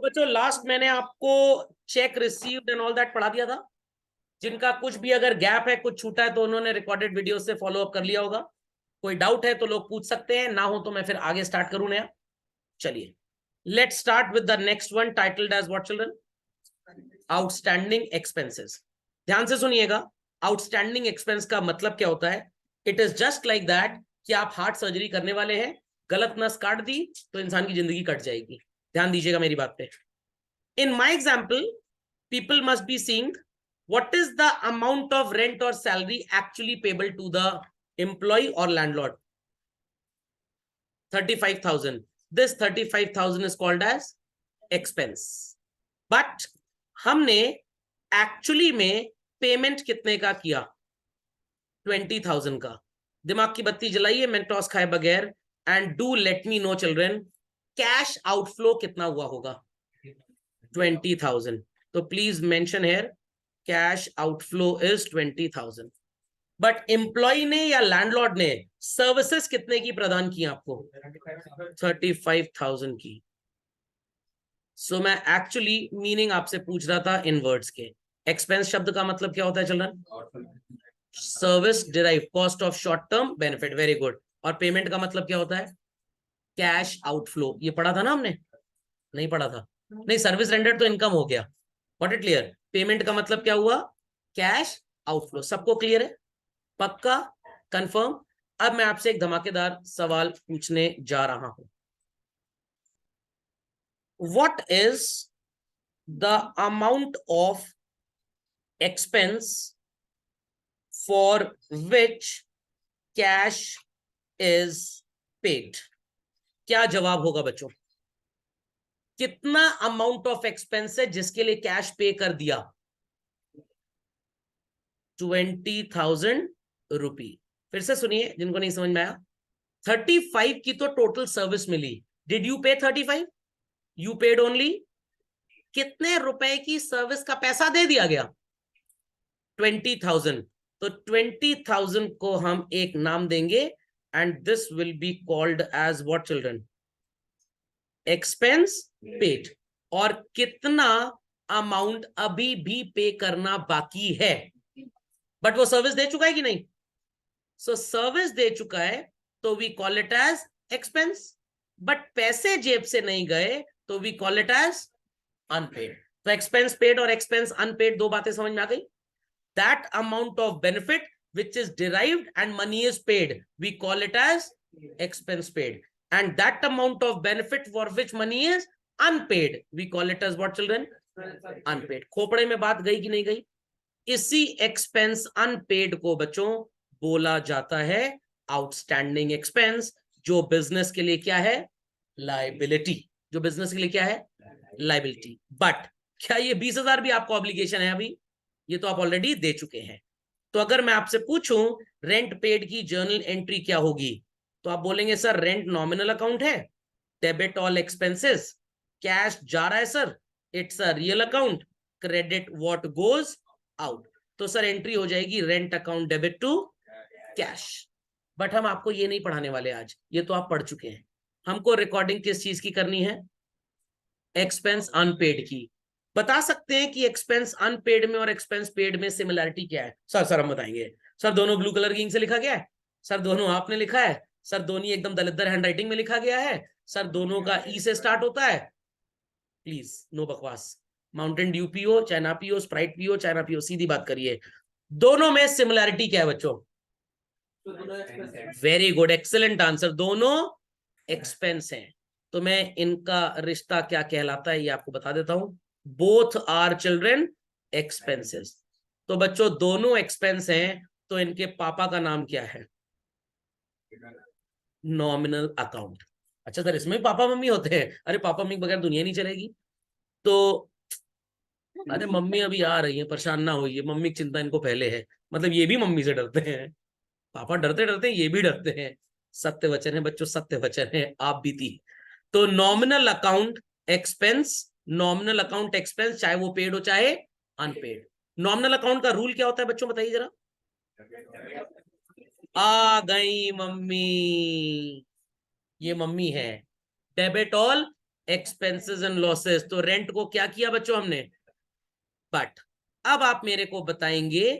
तो बच्चों लास्ट मैंने आपको check received and all that पढ़ा दिया था। जिनका कुछ भी अगर गैप है, कुछ छूटा है, तो उन्होंने रिकॉर्डेड वीडियो से फॉलो अप कर लिया होगा। कोई डाउट है तो लोग पूछ सकते हैं, ना हो तो मैं फिर आगे स्टार्ट करूं नया। चलिए, let's start with the next one titled as what children? Outstanding expenses. ध्यान से सुनिएगा, आउटस्टैंडिंग एक्सपेंस का मतलब क्या होता है? It is just like that कि आप हार्ट सर्जरी करने वाले हैं, गलत नस काट दी तो इंसान की जिंदगी कट जाएगी। ध्यान दीजिएगा मेरी बात पे। In my example, people must be seeing what is the amount of rent or salary actually payable to the employee or landlord. 35,000. This 35,000 is called as expense. But हमने एक्चुअली में पेमेंट कितने का किया? 20,000 का। दिमाग की बत्ती जलाइए मेंटोस खाए बगैर, and do let me know children, cash outflow कितना हुआ होगा? 20,000. तो please mention here cash outflow is 20,000। But employee ने या लैंडलॉर्ड ने सर्विसेज कितने की प्रदान की आपको? 35,000 की। सो मैं एक्चुअली मीनिंग आपसे पूछ रहा था इन वर्ड्स के। एक्सपेंस शब्द का मतलब क्या होता है children? Service derive, cost of short term benefit. Very good. और पेमेंट का मतलब क्या होता है? Cash outflow. ये पढ़ा था ना हमने? नहीं पढ़ा था? नहीं, सर्विस रेंडर्ड तो इनकम हो गया। What it clear? पेमेंट का मतलब क्या हुआ? Cash outflow. सबको क्लियर है? पक्का? कंफर्म? अब मैं आपसे एक धमाकेदार सवाल पूछने जा रहा हूं। What is the amount of expense for which cash is paid? क्या जवाब होगा बच्चों? कितना अमाउंट ऑफ एक्सपेंस है जिसके लिए कैश पे कर दिया? 20,000 रुपी। फिर से सुनिए जिनको नहीं समझ में आया। 35 की तो टोटल सर्विस मिली। Did you pay 35? You paid only. कितने रुपए की सर्विस का पैसा दे दिया गया? 20,000। तो 20,000 को हम एक नाम देंगे, and this will be called as what children? Expense paid. और कितना अमाउंट अभी भी पे करना बाकी है? बट वो सर्विस दे चुका है कि नहीं? सो सर्विस दे चुका है तो we call it as expense. But पैसे जेब से नहीं गए तो we call it as unpaid. तो एक्सपेंस पेड और एक्सपेंस अनपेड, दो बातें समझ में आ गई? That amount of benefit which is derived and money is paid, we call it as expense paid. And that amount of benefit for which money is unpaid, we call it as what children? Unpaid. खोपड़े में बात गई कि नहीं गई? इसी expense unpaid को बच्चों बोला जाता है आउटस्टैंडिंग एक्सपेंस, जो बिजनेस के लिए क्या है? लाइबिलिटी। जो बिजनेस के लिए क्या है? लाइबिलिटी। बट क्या ये 20,000 भी आपको ऑब्लिगेशन है अभी? ये तो आप ऑलरेडी दे चुके हैं। तो अगर मैं आपसे पूछूं रेंट पेड की जर्नल एंट्री क्या होगी, तो आप बोलेंगे सर रेंट नॉमिनल अकाउंट है, डेबिट ऑल एक्सपेंसेस, कैश जा रहा है sir, it's a real account, credit what goes out. तो सर एंट्री हो जाएगी rent account debit to cash. But हम आपको ये नहीं पढ़ाने वाले आज, ये तो आप पढ़ चुके हैं। हमको रिकॉर्डिंग किस चीज की करनी है? एक्सपेंस अनपेड की। बता सकते हैं कि एक्सपेंस अनपेड में और एक्सपेंस पेड में सिमिलैरिटी क्या है? सर हम बताएंगे। सर दोनों ब्लू कलर की इंक से लिखा गया है। सर दोनों आपने लिखा है। सर दोनों एकदम दलिद्दर हैंडराइटिंग में लिखा गया है। सर दोनों का ई से स्टार्ट होता है। प्लीज नो बकवास। माउंटेन ड्यू पियो चाहे ना पियो, स्प्राइट पियो चाहे ना पियो, सीधी बात करिए। दोनों में सिमिलैरिटी क्या है बच्चों? Very good, excellent answer. दोनों एक्सपेंस हैं। तो मैं इनका रिश्ता क्या कहलाता है ये आपको बता देता हूं। Both are children expenses. तो बच्चों दोनों एक्सपेंस हैं, तो इनके पापा का नाम क्या है? Nominal account. अच्छा सर इसमें पापा मम्मी होते हैं? अरे पापा मम्मी बगैर दुनिया नहीं चलेगी। तो अरे मम्मी अभी आ रही है, परेशान ना होइए, मम्मी की चिंता इनको पहले है। मतलब ये भी मम्मी से डरते हैं। पापा डरते डरते ये भी डरते हैं। सत्य वचन है बच्चों, सत्य वचन है, आप भी थी। तो nominal account expense, nominal account expense चाहे वो पेड हो चाहे अनपेड। नॉमिनल अकाउंट का रूल क्या होता है बच्चों बताइए जरा? आ गई मम्मी, ये मम्मी है। Debit all expenses and losses, तो रेंट को क्या किया बच्चों हमने, बट अब आप मेरे को बताएंगे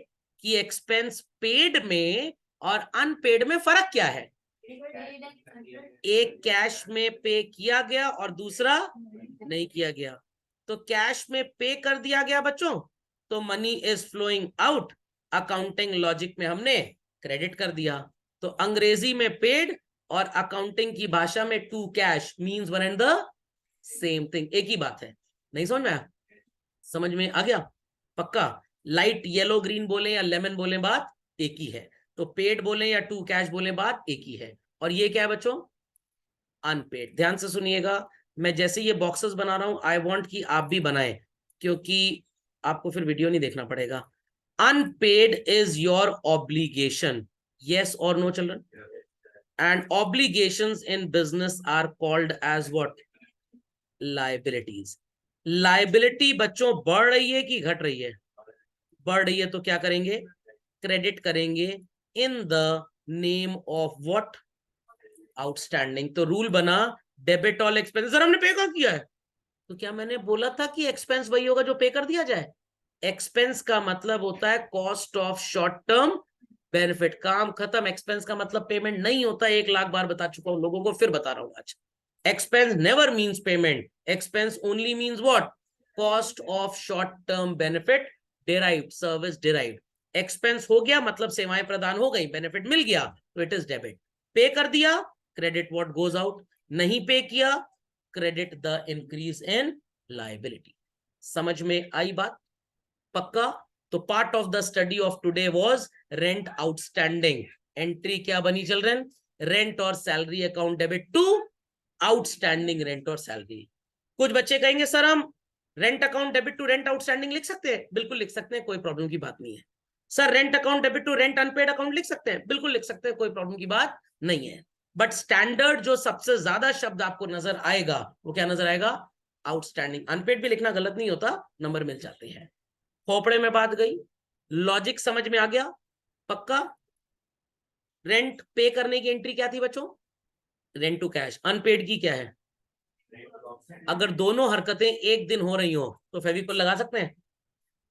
कि एक्सपेंस पेड में और अनपेड में फर्क क्या है। एक कैश में पे किया गया और दूसरा नहीं किया गया। तो कैश में पे कर दिया गया बच्चों, तो money is flowing out, accounting logic में हमने क्रेडिट कर दिया। तो अंग्रेजी में पेड और अकाउंटिंग की भाषा में to cash means one and the same thing, एक ही बात है। नहीं समझ में आया? समझ में आ गया? पक्का? लाइट येलो ग्रीन बोले या लेमन बोले, बात एक ही है। तो पेड बोले या टू कैश बोले, बात एक ही है। और ये क्या है बच्चों, अनपेड। ध्यान से सुनिएगा, मैं जैसे ये बॉक्सेस बना रहा हूं, आई वांट कि आप भी बनाएं, क्योंकि आपको फिर वीडियो नहीं देखना पड़ेगा। Unpaid is your obligation, yes or no children? And obligations in business are called as what? Liabilities. Liability बच्चों बढ़ रही है कि घट रही है? बढ़ रही है, तो क्या करेंगे, क्रेडिट करेंगे in the name of what, outstanding. तो रूल बना डेबिट ऑल एक्सपेंस। सर हमने पे कहाँ किया है? तो क्या मैंने बोला था कि एक्सपेंस वही होगा जो पे कर दिया जाए? एक्सपेंस का मतलब होता है cost of short term benefit, काम खत्म। एक्सपेंस का मतलब पेमेंट नहीं होता, 1,00,000 बार बता चुका हूं लोगों को, फिर बता रहा हूं आज। Expense never means payment, expense only means what, cost of short term benefit derived, service derived. Expense हो गया मतलब सेवाएं प्रदान हो गई, बेनिफिट मिल गया, तो इट इज डेबिट। पे कर दिया, क्रेडिट व्हाट गोज आउट। नहीं पे किया, credit the increase in liability. समझ में आई बात? पक्का? तो part of the study of today was rent outstanding. Entry क्या बनी चिल्ड्रन, रेंट और salary account debit to outstanding rent और सैलरी। कुछ बच्चे कहेंगे सर हम rent account debit to rent outstanding लिख सकते हैं? बिल्कुल लिख सकते हैं, कोई प्रॉब्लम की बात नहीं है। Sir rent account debit to rent unpaid account लिख सकते हैं? बिल्कुल लिख सकते हैं, कोई प्रॉब्लम की बात नहीं है। बट स्टैंडर्ड जो सबसे ज्यादा शब्द आपको नजर आएगा वो क्या नजर आएगा, आउटस्टैंडिंग। अनपेड भी लिखना गलत नहीं होता, नंबर मिल जाते हैं। खोपड़े में बात गई, लॉजिक समझ में आ गया? पक्का? रेंट पे करने की एंट्री क्या थी बच्चों, रेंट टू कैश। अनपेड की क्या है, अगर दोनों हरकतें एक दिन हो रही हो तो फेविकोल लगा सकते हैं,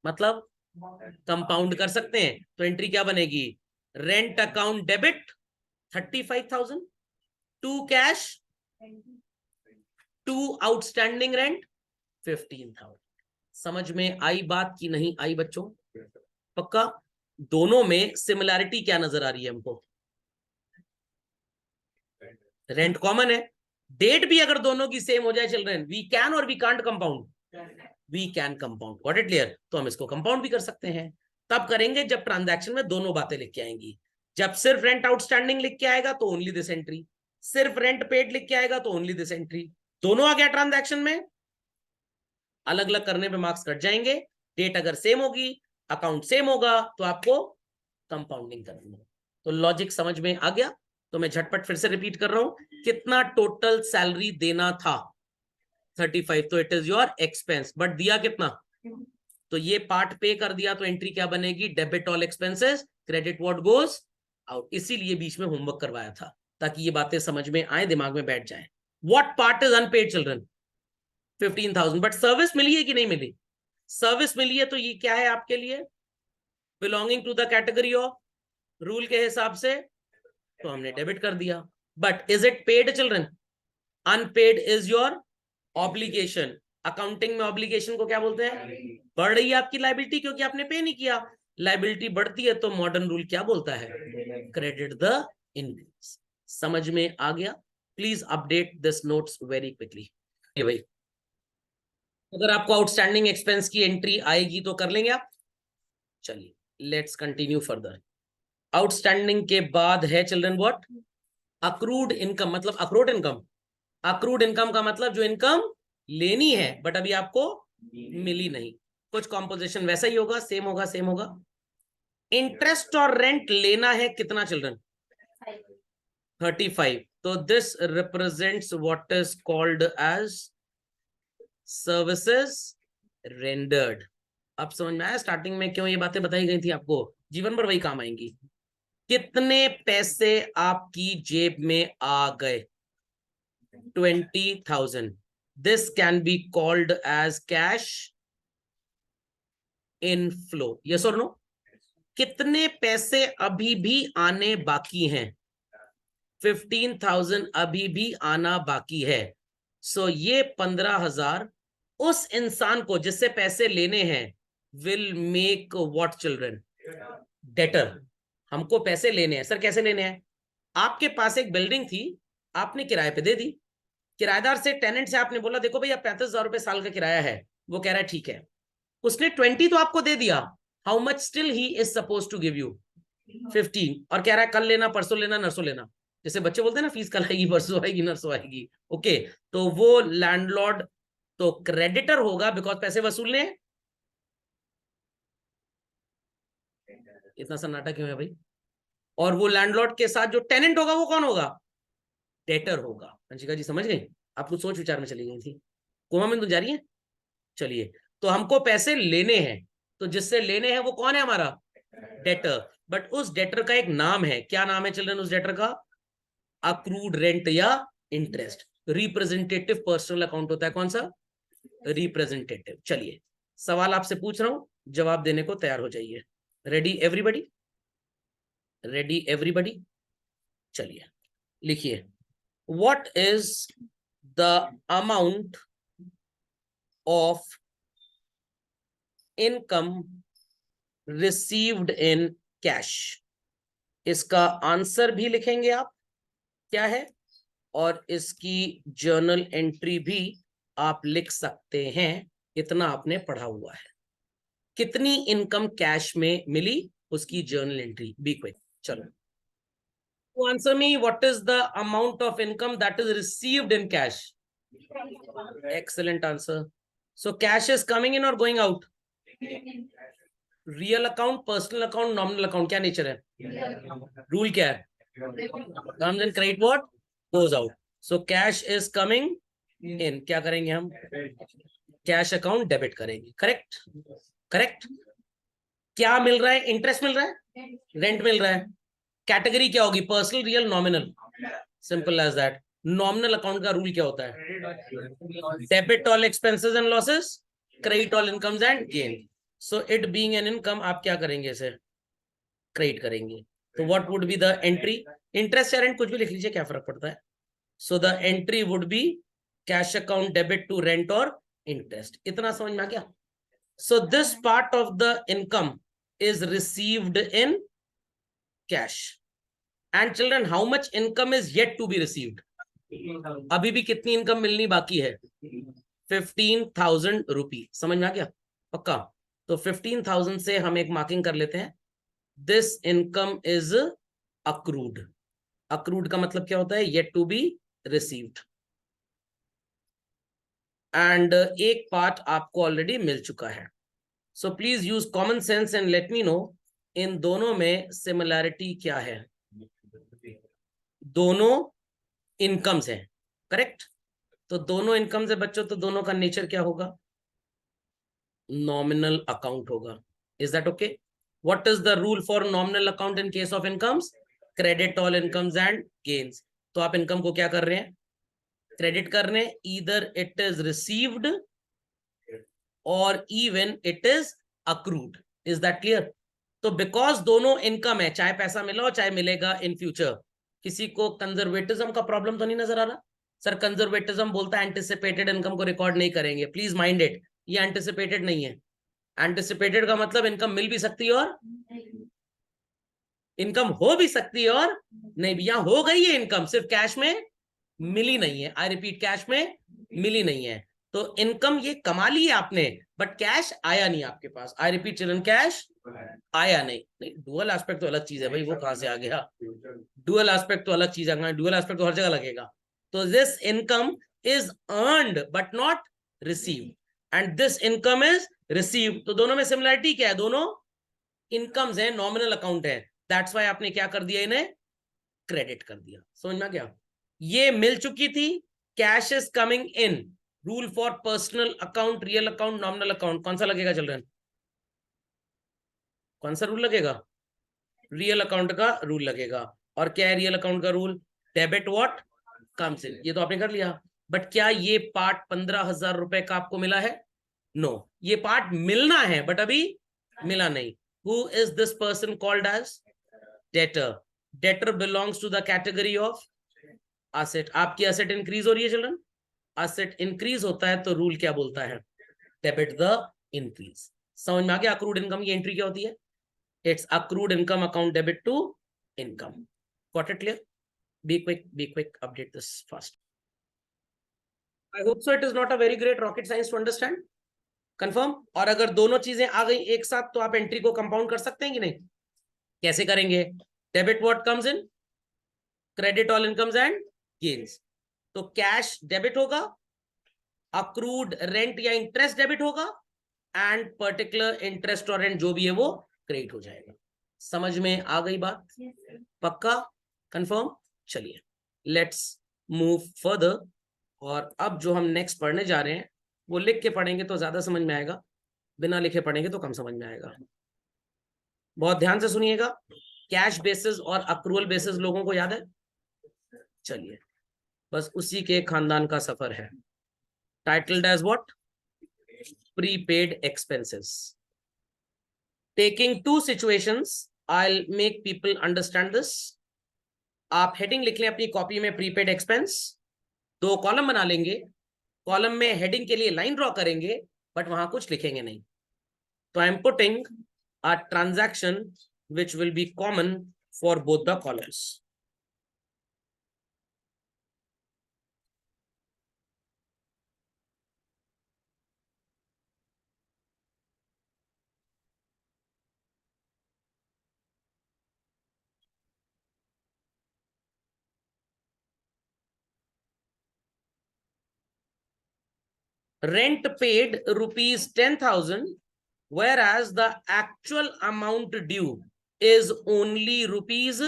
मतलब कंपाउंड कर सकते हैं। तो एंट्री क्या बनेगी, rent account debit 35,000 to cash to outstanding rent 15,000। समझ में आई बात की नहीं आई बच्चों? पक्का? दोनों में सिमिलैरिटी क्या नजर आ रही है हमको, रेंट कॉमन है। डेट भी अगर दोनों की सेम हो जाए चिल्ड्रन, वी कैन और we can't compound, we can compound. Got it clear? तो हम इसको कंपाउंड भी कर सकते हैं। तब करेंगे जब ट्रांजैक्शन में दोनों बातें लिख के आएंगी। जब सिर्फ रेंट आउटस्टैंडिंग लिख के आएगा तो ओनली दिस एंट्री, सिर्फ रेंट पेड लिख के आएगा तो ओनली दिस एंट्री। दोनों आ गया ट्रांजैक्शन में, अलग अलग करने पे मार्क्स कट जाएंगे। डेट अगर सेम होगी, अकाउंट सेम होगा, तो आपको कंपाउंडिंग करनी है। तो लॉजिक समझ में आ गया? तो मैं झटपट फिर से रिपीट कर रहा हूं, कितना टोटल सैलरी देना था, 35, तो it is your expense, but दिया कितना, तो ये पार्ट पे कर दिया, तो एंट्री क्या बनेगी, debit all expenses credit what goes out. इसीलिए बीच में होमवर्क करवाया था, ताकि ये बातें समझ में आए, दिमाग में बैठ जाए। What part is unpaid children, 15,000। But service मिली है कि नहीं मिली, सर्विस मिली है, तो ये क्या है आपके लिए, belonging to the category of, rule के हिसाब से तो हमने डेबिट कर दिया। But is it paid children, unpaid is your obligation. Accounting में ऑब्लिगेशन को क्या बोलते हैं, बढ़ रही है आपकी लायबिलिटी क्योंकि आपने पे नहीं किया। लायबिलिटी बढ़ती है तो मॉडर्न रूल क्या बोलता है, क्रेडिट द इनकम्स। समझ में आ गया? Please update this notes very quickly. ये भाई, अगर आपको आउटस्टैंडिंग एक्सपेंस की एंट्री आएगी तो कर लेंगे आप। चलिए लेट्स कंटिन्यू फर्दर। आउटस्टैंडिंग के बाद है चिल्ड्रन व्हाट, अक्रूड इनकम। मतलब अक्रूड इनकम, अक्रूड इनकम का मतलब जो इनकम लेनी है बट अभी आपको मिली नहीं। कुछ कॉम्पोजिशन वैसा ही होगा, सेम होगा, सेम होगा। इंटरेस्ट और रेंट लेना है कितना चिल्ड्रन, 35। तो this represents what is called as services rendered. अब समझ में आया स्टार्टिंग में क्यों ये बातें बताई गई थी आपको, जीवन भर वही काम आएंगी। कितने पैसे आपकी जेब में आ गए, 20,000। This can be called as cash inflow. Yes और नो? कितने पैसे अभी भी आने बाकी हैं? 15,000 अभी भी आना बाकी है। सो ये 15,000 उस इंसान को जिससे पैसे लेने हैं will make what children? Debtor. हमको पैसे लेने हैं सर। कैसे लेने हैं? आपके पास एक बिल्डिंग थी, आपने किराए पे दे दी। किराएदार से, टेनेंट से आपने बोला देखो भैया 35,000 रुपए साल का किराया है। वो कह रहा है ठीक है। उसने 20 तो आपको दे दिया। How much still he is suppose to give you? 15। और कह रहा है कल लेना, परसों लेना, नरसों लेना। जैसे बच्चे बोलते हैं ना, फीस कल आएगी, परसों आएगी, नरसों आएगी। ओके, तो वो लैंडलॉर्ड तो क्रेडिटर होगा बिकॉज पैसे वसूलने हैं। इतना सन्नाटा क्यों है भाई? और वो लैंडलॉर्ड के साथ जो टेनेंट होगा वो कौन होगा? डेटर होगा। अंशिका जी समझ गई? आप कुछ सोच विचार में चली गई थी, कोमा में तो जा रही है। चलिए, तो हमको पैसे लेने हैं, तो जिससे लेने हैं वो कौन है? हमारा डेटर। बट उस डेटर का एक नाम है। क्या नाम है चिल्ड्रन उस डेटर का? अक्रूड रेंट या इंटरेस्ट। रिप्रेजेंटेटिव पर्सनल अकाउंट होता है कौन सा? रिप्रेजेंटेटिव। चलिए, सवाल आपसे पूछ रहा हूं, जवाब देने को तैयार हो जाइए। Ready everybody? Ready everybody? चलिए, लिखिए, what is the amount of income received in cash? इसका आंसर भी लिखेंगे आप क्या है, और इसकी जर्नल एंट्री भी आप लिख सकते हैं। इतना आपने पढ़ा हुआ है। कितनी इनकम कैश में मिली, उसकी जर्नल एंट्री। Be quick. चलो, answer me, what is the amount of income that is received in cash? Excellent answer. So cash is coming in और going out? Real account, personal account, nominal account, क्या nature है? Rule क्या है? Comes in credit, what goes out. So cash is coming in, क्या करेंगे हम? Cash account debit करेंगे। Correct? Correct. क्या मिल रहा है? इंटरेस्ट मिल रहा है, रेंट मिल रहा है। कैटेगरी क्या होगी? Personal, real, nominal. Simple as that. Nominal account का रूल क्या होता है? Debit all expenses and losses, credit all incomes and gain. So it being an income, आप क्या करेंगे? इसे क्रेडिट करेंगे। तो what would be the entry? Interest या रेंट, कुछ भी लिख लीजिए, क्या फर्क पड़ता है। So the entry would be cash account debit to rent और इंटरेस्ट। इतना समझ में आ गया? So this part of the income is received in cash. And children, how much income is yet to be received? अभी भी कितनी income मिलनी बाकी है? 15,000 रुपी। समझ में आ गया? पक्का? तो 15,000 से हम एक मार्किंग कर लेते हैं, this income is accrued. Accrued का मतलब क्या होता है? Yet to be received. And एक पार्ट आपको ऑलरेडी मिल चुका है। So please use common sense and let me know, इन दोनों में सिमिलैरिटी क्या है? दोनों इनकम्स हैं, करेक्ट? तो दोनों इनकम्स है बच्चों, तो दोनों का नेचर क्या होगा? नॉमिनल अकाउंट होगा। Is that okay? What is the rule for nominal account in case of incomes? Credit all incomes and gains. तो आप इनकम को क्या कर रहे हैं? क्रेडिट कर रहे हैं। ईदर इट इज रिसीव्ड और even it is accrued. Is that clear? तो बिकॉज दोनों इनकम है, चाहे पैसा मिला हो चाहे मिलेगा इन फ्यूचर, किसी को कंजर्वेटिज्म का प्रॉब्लम तो नहीं नजर आ रहा? सर कंजर्वेटिज्म बोलता है एंटिसिपेटेड इनकम को रिकॉर्ड नहीं करेंगे। प्लीज माइंड इट, ये एंटिसिपेटेड नहीं है। एंटिसिपेटेड का मतलब इनकम मिल भी सकती है और इनकम हो भी सकती है और नहीं भी। यहां हो गई है इनकम, सिर्फ कैश में मिली नहीं है। आई रिपीट, कैश में मिली नहीं है। तो इनकम ये कमा ली है आपने, बट कैश आया नहीं आपके पास। आई रिपीट चिल्ड्रन, कैश आया नहीं। नहीं, डुअल एस्पेक्ट तो अलग चीज है भाई, वो कहां से आ गया? डुअल एस्पेक्ट तो अलग चीज है, डुअल एस्पेक्ट तो हर जगह लगेगा। तो this income is earned but not received and this income is received. तो दोनों में सिमिलरिटी क्या है? दोनों इनकम्स है, नॉमिनल अकाउंट है। दैट्स वाई आपने क्या कर दिया? इन्हें क्रेडिट कर दिया। समझ में आ गया? ये मिल चुकी थी, cash is coming in. Rule for personal account, real account, nominal account, कौन सा लगेगा चिल्ड्रन? कौन सा रूल लगेगा? रियल अकाउंट का रूल लगेगा। और क्या है रियल अकाउंट का rule? Debit what comes in. ये तो आपने कर लिया। बट क्या ये पार्ट 15,000 रुपए का आपको मिला है? नो, ये पार्ट मिलना है बट अभी मिला नहीं. Who is this person called as? Debtor. Debtor belongs to the category of asset. आपकी एसेट इंक्रीज हो रही है चिल्ड्रन. एसेट इंक्रीज होता है तो रूल क्या बोलता है? Debit the increase. समझ में आ गया? अक्रूड इनकम की एंट्री क्या होती है? It's accrued income account debit to income. Got it clear? Be quick, update this fast. I hope so. It is not a very great rocket science to understand. Confirm? और अगर दोनों चीजें आ गई एक साथ तो आप एंट्री को कंपाउंड कर सकते हैं कि नहीं? कैसे करेंगे? Debit what comes in, credit all incomes and gains. तो कैश डेबिट होगा, अक्रूड रेंट या इंटरेस्ट डेबिट होगा, एंड पर्टिकुलर इंटरेस्ट और रेंट जो भी है वो क्रेडिट हो जाएगा. समझ में आ गई बात? पक्का? कंफर्म? चलिए लेट्स मूव फर्दर. और अब जो हम नेक्स्ट पढ़ने जा रहे हैं वो लिख के पढ़ेंगे तो ज्यादा समझ में आएगा, बिना लिखे पढ़ेंगे तो कम समझ में आएगा. बहुत ध्यान से सुनिएगा. कैश बेसिस और अक्रूवल बेसिस लोगों को याद है? चलिए बस उसी के खानदान का सफर है. Titled as what? Prepaid expenses. Taking two situations, I make people understand this. आप हेडिंग लिख लें अपनी कॉपी में, प्रीपेड एक्सपेंस. 2 कॉलम बना लेंगे. कॉलम में हेडिंग के लिए लाइन ड्रॉ करेंगे बट वहां कुछ लिखेंगे नहीं. तो I am putting a transaction which will be common for both the columns. Rent paid rupees 10,000, whereas the actual amount due is only rupees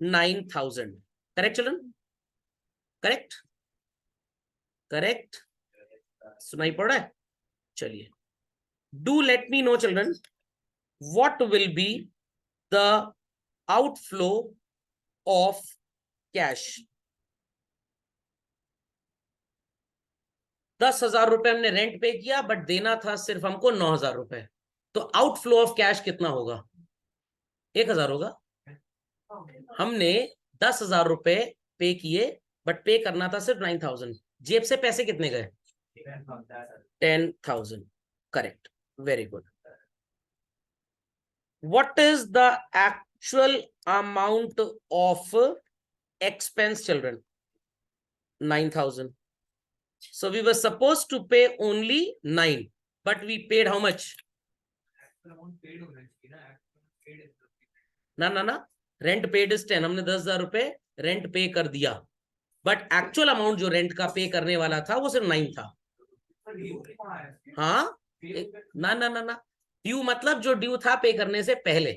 9,000. Correct, children? Correct? Correct? सुनाई पड़ रहा है? चलिए. Do let me know, children, what will be the outflow of cash. 10,000 रुपए हमने rent पे किया but देना था सिर्फ हमको 9,000 रुपए. तो आउटफ्लो ऑफ कैश कितना होगा? 1,000 होगा. हमने 10,000 रुपए पे किए बट पे करना था सिर्फ 9,000. जेब से पैसे कितने गए? 10,000. Correct, very good. What is the actual amount of expense, children? 9,000. So we were supposed to pay only 9, but we paid how much? ना ना ना, रेंट पेड इज 10. हमने 10,000 रुपए रेंट पे कर दिया बट एक्चुअल अमाउंट जो रेंट का पे करने वाला था वो सिर्फ 9 था. हाँ, ना ना ना ना, ड्यू मतलब जो ड्यू था पे करने से पहले.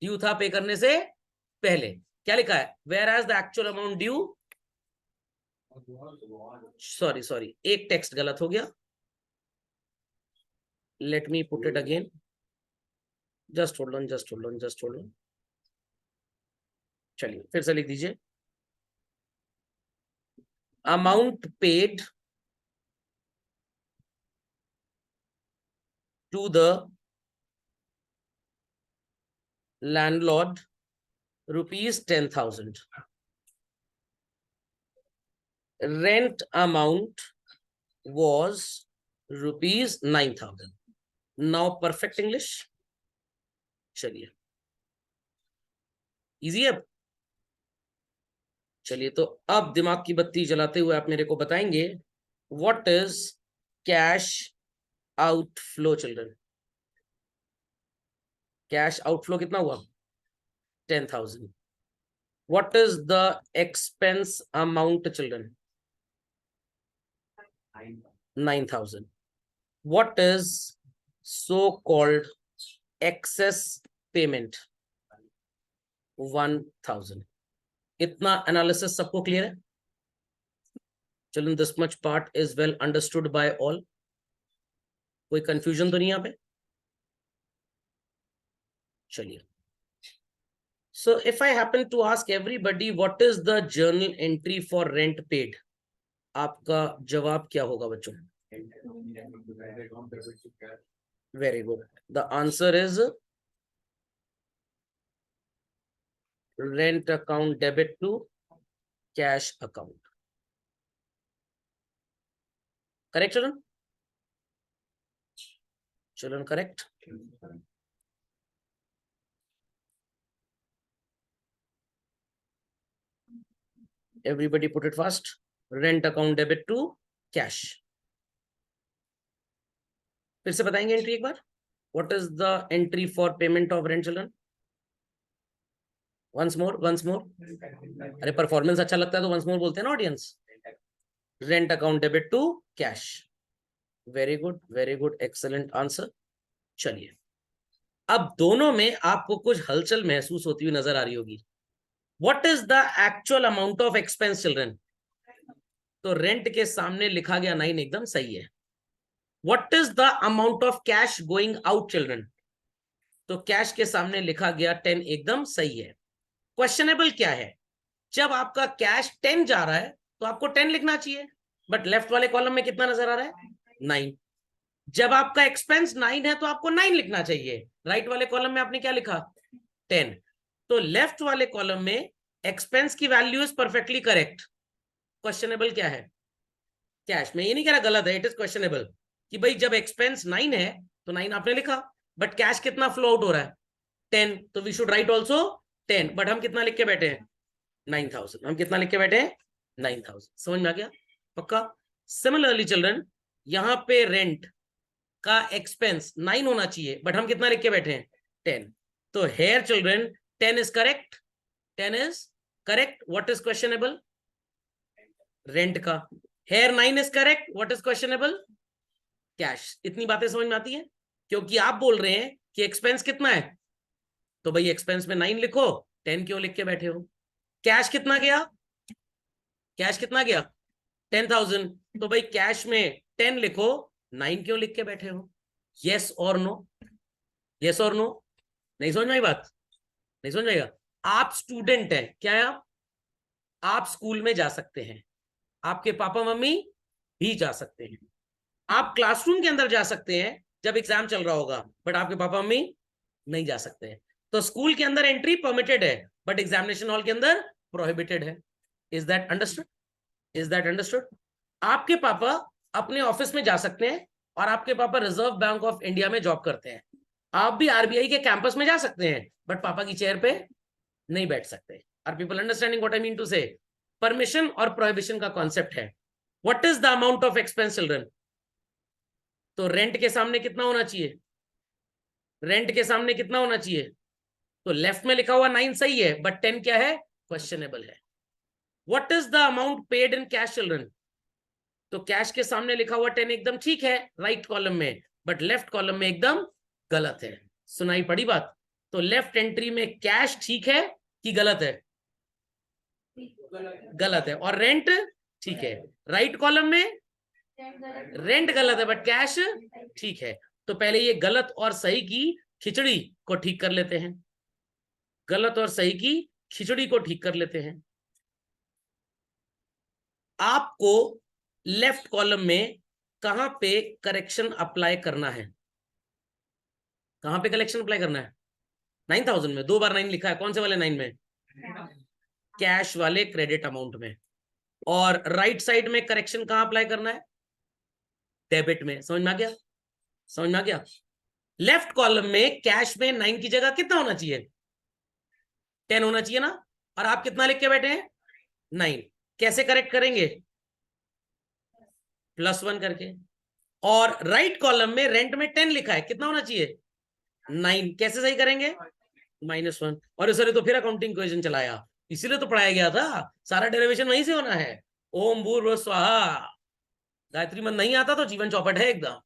ड्यू था पे करने से पहले. क्या लिखा है? Where as the actual amount due. Sorry, एक टेक्स्ट गलत हो गया. Let me put it again. Just hold on. चलिए फिर से लिख दीजिए. Amount paid to the landlord rupees 10,000. Rent amount was rupees 9,000. Now perfect English. चलिए इजी है. चलिए तो अब दिमाग की बत्ती जलाते हुए आप मेरे को बताएंगे what is cash outflow. Children, cash outflow कितना हुआ? 10,000. What is the expense amount children? 9,000. What is so-called excess payment? 1,000. इतना एनालिसिस सबको क्लियर है? Children, this much part is well understood by all. कोई कंफ्यूजन तो नहीं यहाँ पे? चलिए So if I happen to ask everybody what is the journal entry for rent paid, आपका जवाब क्या होगा बच्चों? Very good. The answer is rent account debit to cash account. Correct, children? Children, correct? Everybody put it fast. Rent account debit to cash. फिर से बताएंगे entry एक बार. What is the entry for payment of rent, children? Once more. अरे performance अच्छा लगता है तो once more बोलते हैं ना audience. Rent account debit to cash. Very good, excellent answer. चलिए, अब दोनों में आपको कुछ हलचल महसूस होती हुई नजर आ रही होगी. What is the actual amount of expense, children? तो रेंट के सामने लिखा गया 9 एकदम सही है. What is the amount of cash going out, children? तो कैश के सामने लिखा गया 10 एकदम सही है. क्वेश्चनेबल क्या है? जब आपका कैश 10 जा रहा है तो आपको 10 लिखना चाहिए, बट लेफ्ट वाले कॉलम में कितना नजर आ रहा है? 9. जब आपका एक्सपेंस 9 है तो आपको 9 लिखना चाहिए. राइट वाले कॉलम में आपने क्या लिखा? 10. तो लेफ्ट वाले कॉलम में एक्सपेंस की value is perfectly correct. Questionable क्या है? कैश. मैं ये नहीं कह रहा गलत है, इट इज क्वेश्चनेबल कि भाई जब एक्सपेंस 9 है तो 9 आपने लिखा, बट कैश कितना फ्लो आउट हो रहा है? 10. तो वी शुड राइट ऑल्सो 10. बट हम कितना लिख के बैठे हैं? 9,000. हम कितना लिख के बैठे हैं? 9,000. समझ में आ गया? पक्का? सिमिलरली चिल्ड्रन, यहां पे रेंट का एक्सपेंस 9 होना चाहिए, बट हम कितना लिख के बैठे हैं? 10. तो here children 10 is correct. 10 is correct. What is questionable? Rent का. Here 9 is correct. What is questionable? Cash. इतनी बातें समझ में आती है? क्योंकि आप बोल रहे हैं कि एक्सपेंस कितना है, तो भाई एक्सपेंस में 9 लिखो, 10 क्यों लिख के बैठे हो? कैश कितना गया? कैश कितना गया? 10,000. तो भाई कैश में 10 लिखो, 9 क्यों लिख के बैठे हो? यस और नो? यस और नो? नहीं समझ में आई बात? नहीं समझ में आएगा? आप स्टूडेंट हैं, क्या है आप स्कूल में जा सकते हैं, आपके पापा मम्मी भी जा सकते हैं, आप क्लासरूम के अंदर जा सकते हैं जब एग्जाम चल रहा होगा, बट आपके पापा मम्मी नहीं जा सकते हैं. तो स्कूल के अंदर एंट्री परमिटेड है, बट एग्जामिनेशन हॉल के अंदर प्रोहिबिटेड है. Is that understood? Is that understood? आपके पापा अपने ऑफिस में जा सकते हैं, और आपके पापा रिजर्व बैंक ऑफ इंडिया में जॉब करते हैं. आप भी आरबीआई के कैंपस में जा सकते हैं, बट पापा की चेयर पे नहीं बैठ सकते. Are people understanding what I mean to say? Permission और प्रोहिबिशन का कॉन्सेप्ट है. What is the amount of expense, children? तो रेंट के सामने कितना होना चाहिए? रेंट के सामने कितना होना चाहिए? तो लेफ्ट में लिखा हुआ 9 सही है, बट 10 क्या है? क्वेश्चनेबल है. What is the amount paid in cash, children? तो कैश के सामने लिखा हुआ 10 एकदम ठीक है राइट कॉलम में, बट लेफ्ट कॉलम में एकदम गलत है. सुनाई पड़ी बात? तो लेफ्ट एंट्री में कैश ठीक है कि गलत है? गलत है. और रेंट ठीक है. राइट कॉलम में रेंट गलत है, बट कैश ठीक है. तो पहले ये गलत और सही की खिचड़ी को ठीक कर लेते हैं. गलत और सही की खिचड़ी को ठीक कर लेते हैं. आपको लेफ्ट कॉलम में कहां पे करेक्शन अप्लाई करना है? कहां पे करेक्शन अप्लाई करना है? 9,000 में 2 बार 9 लिखा है. कौन से वाले 9 में? कैश वाले क्रेडिट अमाउंट में. और राइट साइड में करेक्शन कहां अप्लाई करना है? डेबिट में. समझ में आ गया? समझ में आ गया? लेफ्ट कॉलम में कैश में 9 की जगह कितना होना चाहिए? 10 होना चाहिए ना. और आप कितना लिख के बैठे हैं? 9. कैसे करेक्ट करेंगे? +1 करके. और राइट कॉलम में रेंट में 10 लिखा है, कितना होना चाहिए? 9. कैसे सही करेंगे? -1. और सर तो फिर अकाउंटिंग इक्वेशन चलाया, इसीलिए तो पढ़ाया गया था. सारा डेरिवेशन वहीं से होना है. ओम भूर्भुवः स्वाहा. गायत्री मंत्र नहीं आता तो जीवन चौपट है एकदम.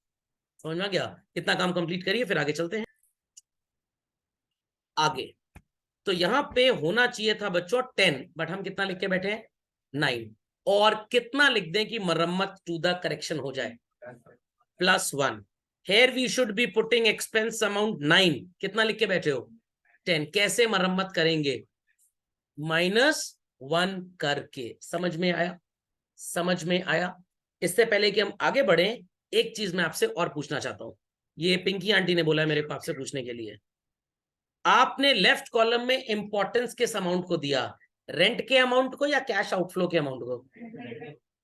समझ में आ गया? इतना काम कंप्लीट करिए, फिर आगे चलते हैं. आगे तो यहां पे होना चाहिए था बच्चों 10, बट हम कितना लिख के बैठे हैं? 9. और कितना लिख दें कि मरम्मत टू द करेक्शन हो जाए? +1. Here we should be putting expense amount 9. कितना लिख के बैठे हो? 10 कैसे मरम्मत करेंगे? -1 करके। समझ में आया? समझ में आया? इससे पहले कि हम आगे बढ़े, एक चीज मैं आपसे और पूछना चाहता हूं। ये पिंकी आंटी ने बोला है मेरे को आपसे पूछने के लिए। आपने लेफ्ट कॉलम में इंपॉर्टेंस किस अमाउंट को दिया? रेंट के अमाउंट को या कैश आउटफ्लो के अमाउंट को?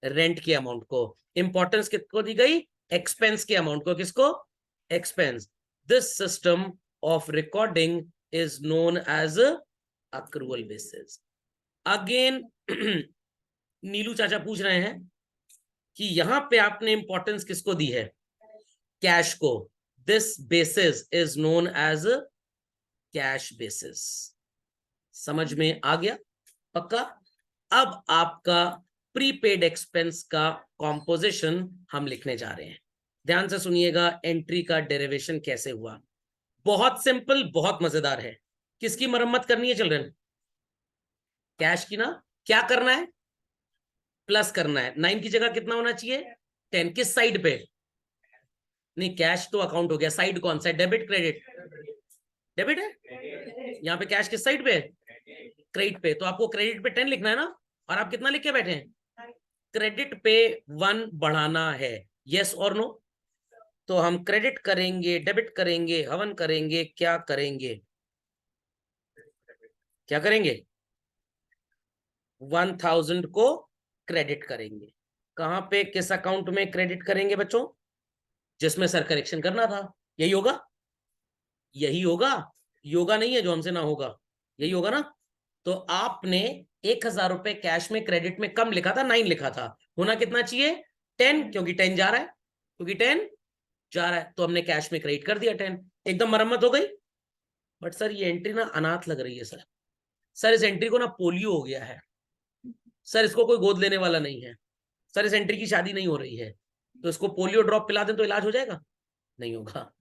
रेंट के अमाउंट को। इंपॉर्टेंस किसको दी गई? एक्सपेंस के अमाउंट को। किसको? Expense. This system of recording is known as accrual basis. Again Neelu चाचा पूछ रहे हैं कि यहां पे आपने इंपॉर्टेंस किसको दी है? कैश को। This basis is known as cash basis. समझ में आ गया? पक्का? अब आपका प्रीपेड एक्सपेंस का कॉम्पोजिशन हम लिखने जा रहे हैं। ध्यान से सुनिएगा एंट्री का डेरिवेशन कैसे हुआ। बहुत सिंपल, बहुत मजेदार है। किसकी मरम्मत करनी है चिल्ड्रन? कैश की ना। क्या करना है? प्लस करना है। 9 की जगह कितना होना चाहिए? 10। किस साइड पे? नहीं, कैश तो अकाउंट हो गया। साइड कौन सा है? Debit credit? डेबिट है। यहाँ पे कैश किस साइड पे? क्रेडिट पे। तो आपको क्रेडिट पे 10 लिखना है ना, और आप कितना लिख के बैठे हैं? क्रेडिट पे 1 बढ़ाना है। यस और नो? तो हम क्रेडिट करेंगे, डेबिट करेंगे, हवन करेंगे, क्या करेंगे? क्या करेंगे? 1000 को क्रेडिट करेंगे। कहां पे, किस अकाउंट में क्रेडिट करेंगे बच्चों? जिसमें सर करेक्शन करना था। यही होगा? यही होगा? योगा नहीं है जो हमसे ना होगा, यही होगा ना? तो आपने 1000 रुपए कैश में क्रेडिट में कम लिखा था, 9 लिखा था। होना कितना चाहिए? 10, क्योंकि 10 जा रहा है। क्योंकि 10 जा रहा है तो हमने कैश में क्रेडिट कर दिया 10। एकदम मरम्मत हो गई। बट सर ये एंट्री ना अनाथ लग रही है सर। सर इस एंट्री को ना पोलियो हो गया है सर, इसको कोई गोद लेने वाला नहीं है सर, इस एंट्री की शादी नहीं हो रही है, तो इसको पोलियो ड्रॉप पिला दें तो इलाज हो जाएगा? नहीं होगा।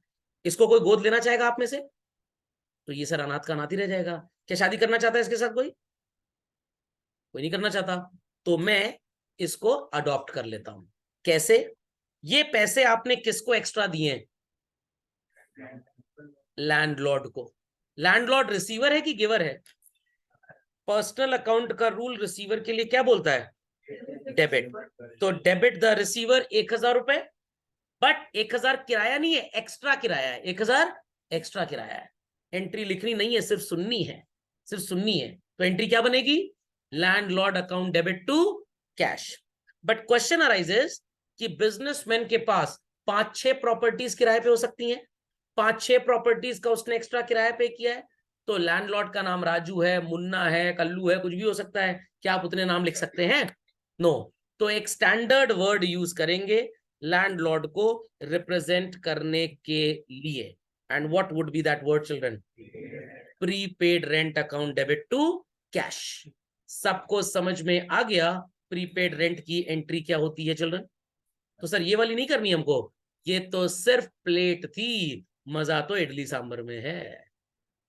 इसको कोई गोद लेना चाहेगा आप में से? तो ये सर अनाथ का अनाथ ही रह जाएगा। क्या शादी करना चाहता है इसके साथ कोई? कोई नहीं करना चाहता। तो मैं इसको अडॉप्ट कर लेता हूं। कैसे? ये पैसे आपने किसको एक्स्ट्रा दिए हैं? लैंडलॉर्ड को। लैंडलॉर्ड रिसीवर है कि गिवर है? पर्सनल अकाउंट का रूल रिसीवर के लिए क्या बोलता है? डेबिट। तो डेबिट द रिसीवर 1000 रुपए। बट 1000 किराया नहीं है, एक्स्ट्रा किराया है। 1000 एक्स्ट्रा किराया है। एंट्री लिखनी नहीं है, सिर्फ सुननी है। सिर्फ सुननी है। तो एंट्री क्या बनेगी? Landlord account debit to cash. But question arises कि बिजनेसमैन के पास 5-6 प्रॉपर्टीज किराए पे हो सकती हैं। 5-6 प्रॉपर्टीज का उसने एक्स्ट्रा किराया पे किया है। तो लैंडलॉर्ड का नाम राजू है, मुन्ना है, कल्लू है, कुछ भी हो सकता है। क्या आप उतने नाम लिख सकते हैं? नो। तो एक स्टैंडर्ड वर्ड यूज करेंगे लैंडलॉर्ड को रिप्रेजेंट करने के लिए। And what would be that word children? Prepaid rent account debit to cash. सबको समझ में आ गया प्रीपेड रेंट की एंट्री क्या होती है चिल्ड्रन? तो सर ये वाली नहीं करनी हमको, ये तो सिर्फ प्लेट थी, मजा तो इडली सांभर में है।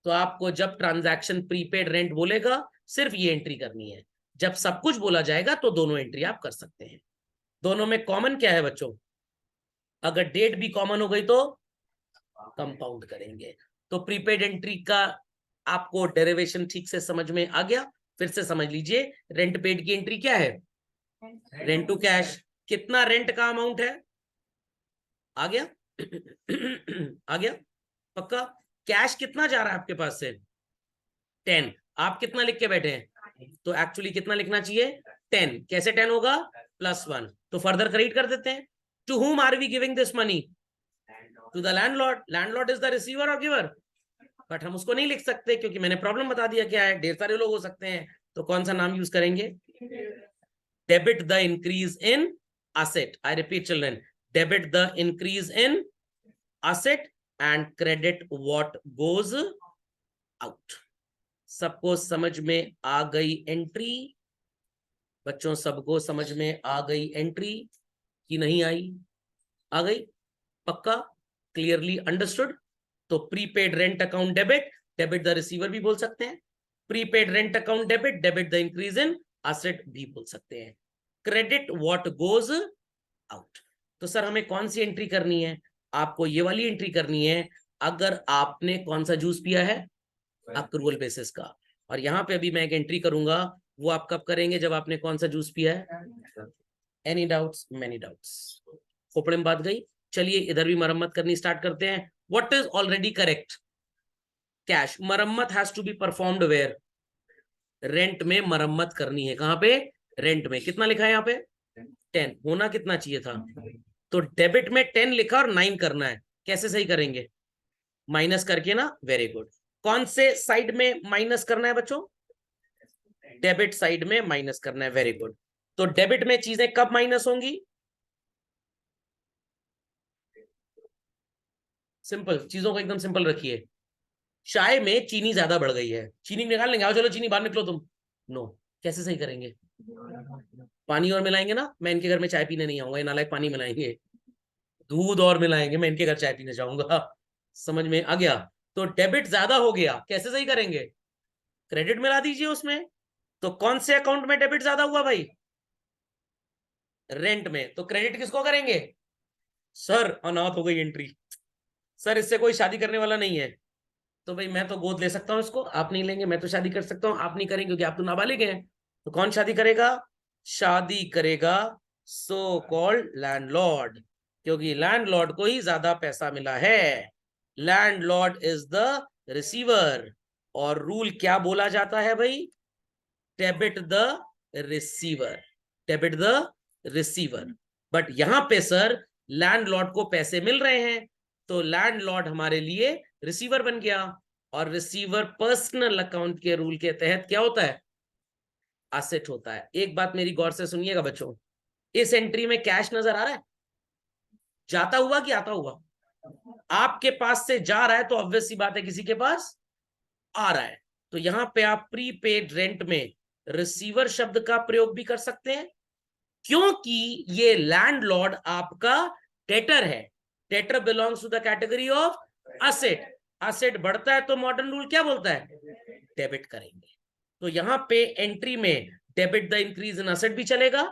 तो आपको जब ट्रांजैक्शन प्रीपेड रेंट बोलेगा सिर्फ ये एंट्री करनी है। जब सब कुछ बोला जाएगा तो दोनों एंट्री आप कर सकते हैं। दोनों में कॉमन क्या है बच्चों? अगर डेट भी कॉमन हो गई तो कंपाउंड करेंगे। तो प्रीपेड एंट्री का आपको डेरिवेशन ठीक से समझ में आ गया? फिर से समझ लीजिए, रेंट पेड की एंट्री क्या है? Rent to cash. कितना रेंट का अमाउंट है? आ गया? आ गया? पक्का? कैश कितना जा रहा है आपके पास से? 10। आप कितना लिख के बैठे हैं? तो एक्चुअली कितना लिखना चाहिए? 10। कैसे 10 होगा? +1। तो फर्दर क्रेडिट कर देते हैं। To whom are we giving this money? To the landlord. Landlord is the receiver और गिवर। बट हम उसको नहीं लिख सकते क्योंकि मैंने प्रॉब्लम बता दिया क्या है, ढेर सारे लोग हो सकते हैं। तो कौन सा नाम यूज करेंगे? Debit the increase in asset. I repeat children, debit the increase in asset and credit what goes out. सबको समझ में आ गई एंट्री? बच्चों सबको समझ में आ गई एंट्री कि नहीं आई? आ गई? पक्का? Clearly understood? तो prepaid rent account debit, debit the receiver भी बोल सकते हैं। Prepaid rent account debit, debit the increase in asset भी बोल सकते हैं। Credit what goes out. तो सर हमें कौन सी एंट्री करनी है? आपको ये वाली एंट्री करनी है। अगर आपने कौन सा जूस पिया है? अक्रूवल बेसिस का। और यहाँ पे अभी मैं एक एंट्री करूंगा, वो आप कब करेंगे, जब आपने कौन सा जूस पिया है। एनी डाउट्स, मेनी डाउट्स, खोपड़े में बात गई। चलिए इधर भी मरम्मत करनी स्टार्ट करते हैं। What is already correct, cash. मरम्मत has to be performed where, rent में मरम्मत करनी है। कहां पे, रेंट में। कितना लिखा है यहाँ पे, 10। होना कितना चाहिए था, तो डेबिट में 10 लिखा और 9 करना है। कैसे सही करेंगे, माइनस करके ना, वेरी गुड। कौन से साइड में माइनस करना है बच्चों, डेबिट साइड में माइनस करना है, वेरी गुड। तो डेबिट में चीजें कब माइनस होंगी, सिंपल, चीजों को एकदम सिंपल रखिए। चाय में चीनी ज्यादा बढ़ गई है, चीनी निकाल लेंगे, आओ चलो चीनी बाहर निकलो तुम, नो। कैसे सही करेंगे, पानी और मिलाएंगे ना, मैं इनके घर में चाय पीने नहीं आऊंगा, ये नालायक पानी मिलाएंगे, दूध और मिलाएंगे, मैं इनके घर चाय पीने जाऊंगा। समझ में आ गया। तो डेबिट ज्यादा हो गया, कैसे सही करेंगे, क्रेडिट मिला दीजिए उसमें। तो कौन से अकाउंट में डेबिट ज्यादा हुआ भाई, रेंट में। तो क्रेडिट किसको करेंगे, सर अनाथ हो गई एंट्री, सर इससे कोई शादी करने वाला नहीं है, तो भाई मैं तो गोद ले सकता हूं इसको, आप नहीं लेंगे, मैं तो शादी कर सकता हूं, आप नहीं करेंगे क्योंकि आप तो नाबालिग हैं। तो कौन शादी करेगा, शादी करेगा सो कॉल्ड लैंडलॉर्ड, क्योंकि लैंडलॉर्ड को ही ज्यादा पैसा मिला है। Landlord is the receiver. और रूल क्या बोला जाता है भाई, debit the receiver, debit the receiver. But यहां पे सर लैंडलॉर्ड को पैसे मिल रहे हैं, तो लैंडलॉर्ड हमारे लिए रिसीवर बन गया। और रिसीवर पर्सनल अकाउंट के रूल के तहत क्या होता है, एसेट होता है। एक बात मेरी गौर से सुनिएगा बच्चों, इस एंट्री में कैश नजर आ रहा है, जाता हुआ कि आता हुआ, आपके पास से जा रहा है तो ऑब्वियस सी बात है किसी के पास आ रहा है। तो यहां पे आप प्रीपेड रेंट में रिसीवर शब्द का प्रयोग भी कर सकते हैं, क्योंकि ये लैंडलॉर्ड आपका डेटर है। Debtor belongs to the category of asset. Asset बढ़ता है तो मॉडर्न रूल क्या बोलता है, डेबिट करेंगे। तो यहां पे एंट्री में debit the increase in asset भी चलेगा,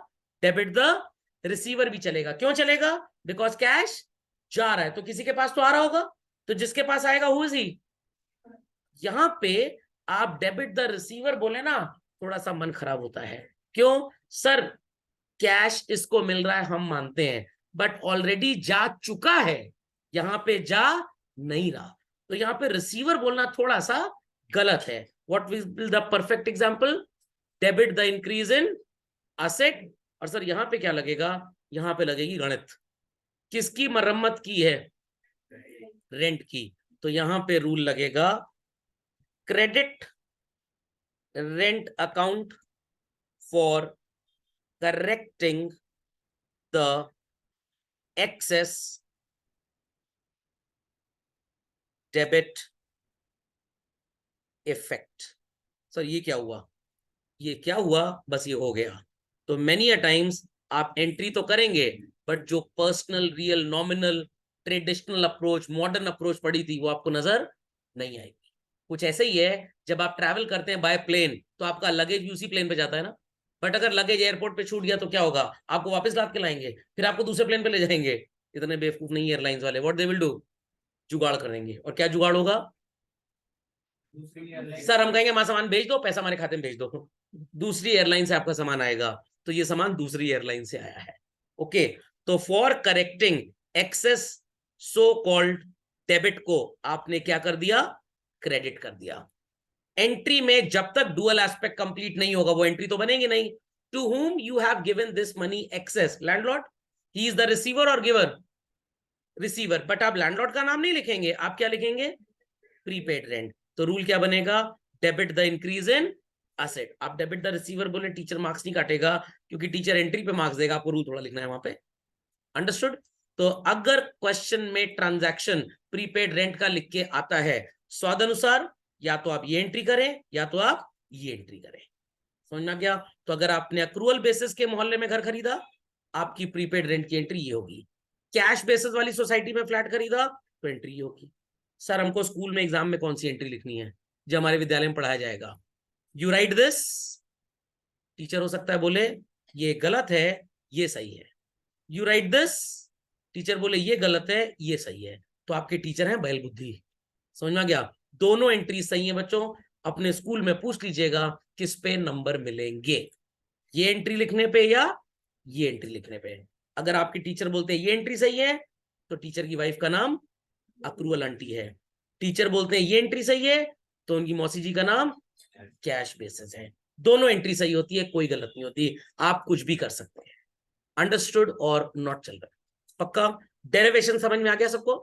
डेबिट द रिसीवर भी चलेगा। क्यों चलेगा, बिकॉज कैश जा रहा है तो किसी के पास तो आ रहा होगा, तो जिसके पास आएगा हु इज ही। यहां पे आप डेबिट द रिसीवर बोले ना, थोड़ा सा मन खराब होता है। क्यों सर, कैश इसको मिल रहा है हम मानते हैं, बट ऑलरेडी जा चुका है, यहां पे जा नहीं रहा। तो यहां पे रिसीवर बोलना थोड़ा सा गलत है। What will the perfect example, debit the increase in asset. और सर यहां पे क्या लगेगा, यहां पे लगेगी गणित। किसकी मरम्मत की है, रेंट की। तो यहां पे रूल लगेगा credit rent account for correcting the excess debit effect. Sir ये क्या हुआ, ये क्या हुआ, बस ये हो गया। तो मेनी अ टाइम्स आप एंट्री तो करेंगे, बट जो personal real nominal traditional approach modern approach पड़ी थी वो आपको नजर नहीं आएगी। कुछ ऐसे ही है, जब आप ट्रैवल करते हैं बाय प्लेन तो आपका लगेज भी उसी प्लेन पे जाता है ना, बट अगर लगेज एयरपोर्ट पे छूट गया तो क्या होगा, आपको वापस लाद के लाएंगे, फिर आपको दूसरे प्लेन पे ले जाएंगे। इतने बेवकूफ नहीं एयरलाइंस वाले, व्हाट दे विल डू, जुगाड़ कर देंगे। और क्या जुगाड़ होगा, सर हम कहेंगे हमारा सामान भेज दो, पैसा हमारे खाते में भेज दो, दूसरी एयरलाइन से आपका सामान आएगा, तो ये सामान दूसरी एयरलाइन से आया है। ओके, तो for correcting excess so called debit को आपने क्या कर दिया, क्रेडिट कर दिया। एंट्री में जब तक डुअल एस्पेक्ट कंप्लीट नहीं होगा वो एंट्री तो बनेगी नहीं। To whom you have given this money excess, landlord, he is the receiver or giver, receiver. But आप लैंडलॉर्ड का नाम नहीं लिखेंगे, आप क्या लिखेंगे, प्रीपेड रेंट। तो रूल क्या बनेगा, debit the increase in asset. आप डेबिट द रिसीवर बोले टीचर मार्क्स नहीं काटेगा, क्योंकि टीचर एंट्री पे मार्क्स देगा, आपको रूल थोड़ा लिखना है वहां पे। अंडरस्टूड। तो अगर क्वेश्चन में ट्रांजैक्शन प्रीपेड रेंट का लिख के आता है, स्वाद अनुसार या तो आप ये एंट्री करें या तो आप ये एंट्री करें। समझ में आ गया। तो अगर आपने अक्रूवल बेसिस के मोहल्ले में घर खरीदा, आपकी प्रीपेड रेंट की एंट्री ये होगी। कैश बेसिस वाली सोसाइटी में फ्लैट खरीदा तो एंट्री ये होगी। सर हमको स्कूल में एग्जाम में कौन सी एंट्री लिखनी है, जो हमारे विद्यालय में पढ़ाया जाएगा, यू राइट दिस। टीचर हो सकता है बोले ये गलत है, ये सही है, यू राइट दिस। टीचर बोले ये गलत है, ये सही है, तो आपके टीचर हैं बैल बुद्धि। समझ में आ गया। दोनों एंट्री सही है बच्चों। अपने स्कूल में पूछ लीजिएगा किस पे नंबर मिलेंगे, ये एंट्री लिखने पे या ये एंट्री लिखने पे। अगर आपकी टीचर बोलते हैं ये एंट्री सही है, तो टीचर की वाइफ का नाम अक्रूवल आंटी है। टीचर बोलते हैं ये एंट्री सही है, तो उनकी मौसी जी का नाम कैश बेसिस है। दोनों एंट्री सही होती है, कोई गलत नहीं होती, आप कुछ भी कर सकते हैं। अंडरस्टूड और नॉट चल रहा पक्का? डेरिवेशन समझ में आ गया सबको?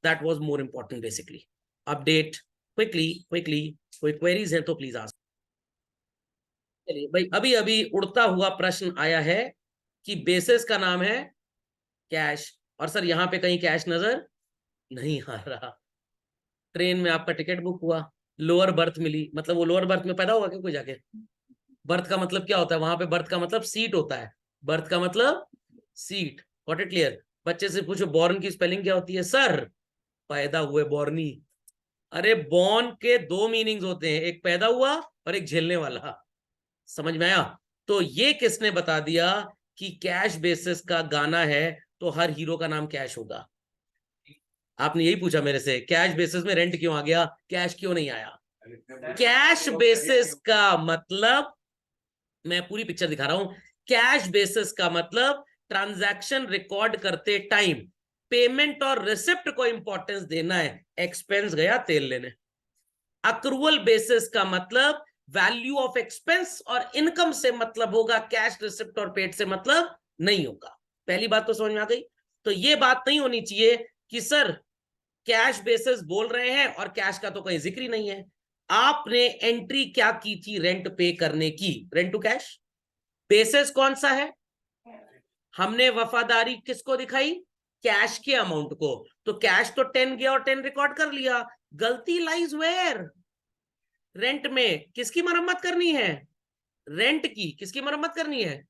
That was more important basically. Update quickly quickly, कोई क्वेरीज है तो प्लीज आस्क। चलिए भाई, अभी अभी उड़ता हुआ प्रश्न आया है कि बेसिस का नाम है कैश, और सर यहां पे कहीं कैश नजर नहीं आ रहा। ट्रेन में आपका टिकट बुक हुआ, लोअर बर्थ मिली, मतलब वो लोअर बर्थ में पैदा होगा क्या कोई जाके? बर्थ का मतलब क्या होता है वहां पे? बर्थ का मतलब सीट होता है, बर्थ का मतलब सीट। Got it clear? बच्चे से पूछो बॉर्न की स्पेलिंग क्या होती है, सर पैदा हुए बॉर्नी। अरे बॉर्न के दो मीनिंग्स होते हैं, एक पैदा हुआ और एक झेलने वाला। समझ में आया? तो ये किसने बता दिया कि कैश बेसिस का गाना है तो हर हीरो का नाम कैश होगा? आपने यही पूछा मेरे से, कैश बेसिस में रेंट क्यों आ गया, कैश क्यों नहीं आया? कैश बेसिस का मतलब, मैं पूरी पिक्चर दिखा रहा हूं। कैश बेसिस का मतलब ट्रांजैक्शन रिकॉर्ड करते टाइम पेमेंट और रिसिप्ट को इंपॉर्टेंस देना है, एक्सपेंस गया तेल लेने। अक्रूवल बेसिस का मतलब वैल्यू ऑफ एक्सपेंस और इनकम से मतलब होगा, कैश रिसिप्ट और पेड से मतलब नहीं होगा। पहली बात तो समझ में आ गई? तो ये बात नहीं होनी चाहिए कि सर कैश बेसिस बोल रहे हैं और कैश का तो कोई जिक्र ही नहीं है। आपने एंट्री क्या की थी रेंट पे करने की, रेंट टू कैश। बेसिस कौन सा है? हमने वफादारी किसको दिखाई? कैश के अमाउंट को। तो कैश तो 10 गया और 10 रिकॉर्ड कर लिया। गलती लाइज वेयर? रेंट में। किसकी मरम्मत करनी है? रेंट की। किसकी मरम्मत करनी है?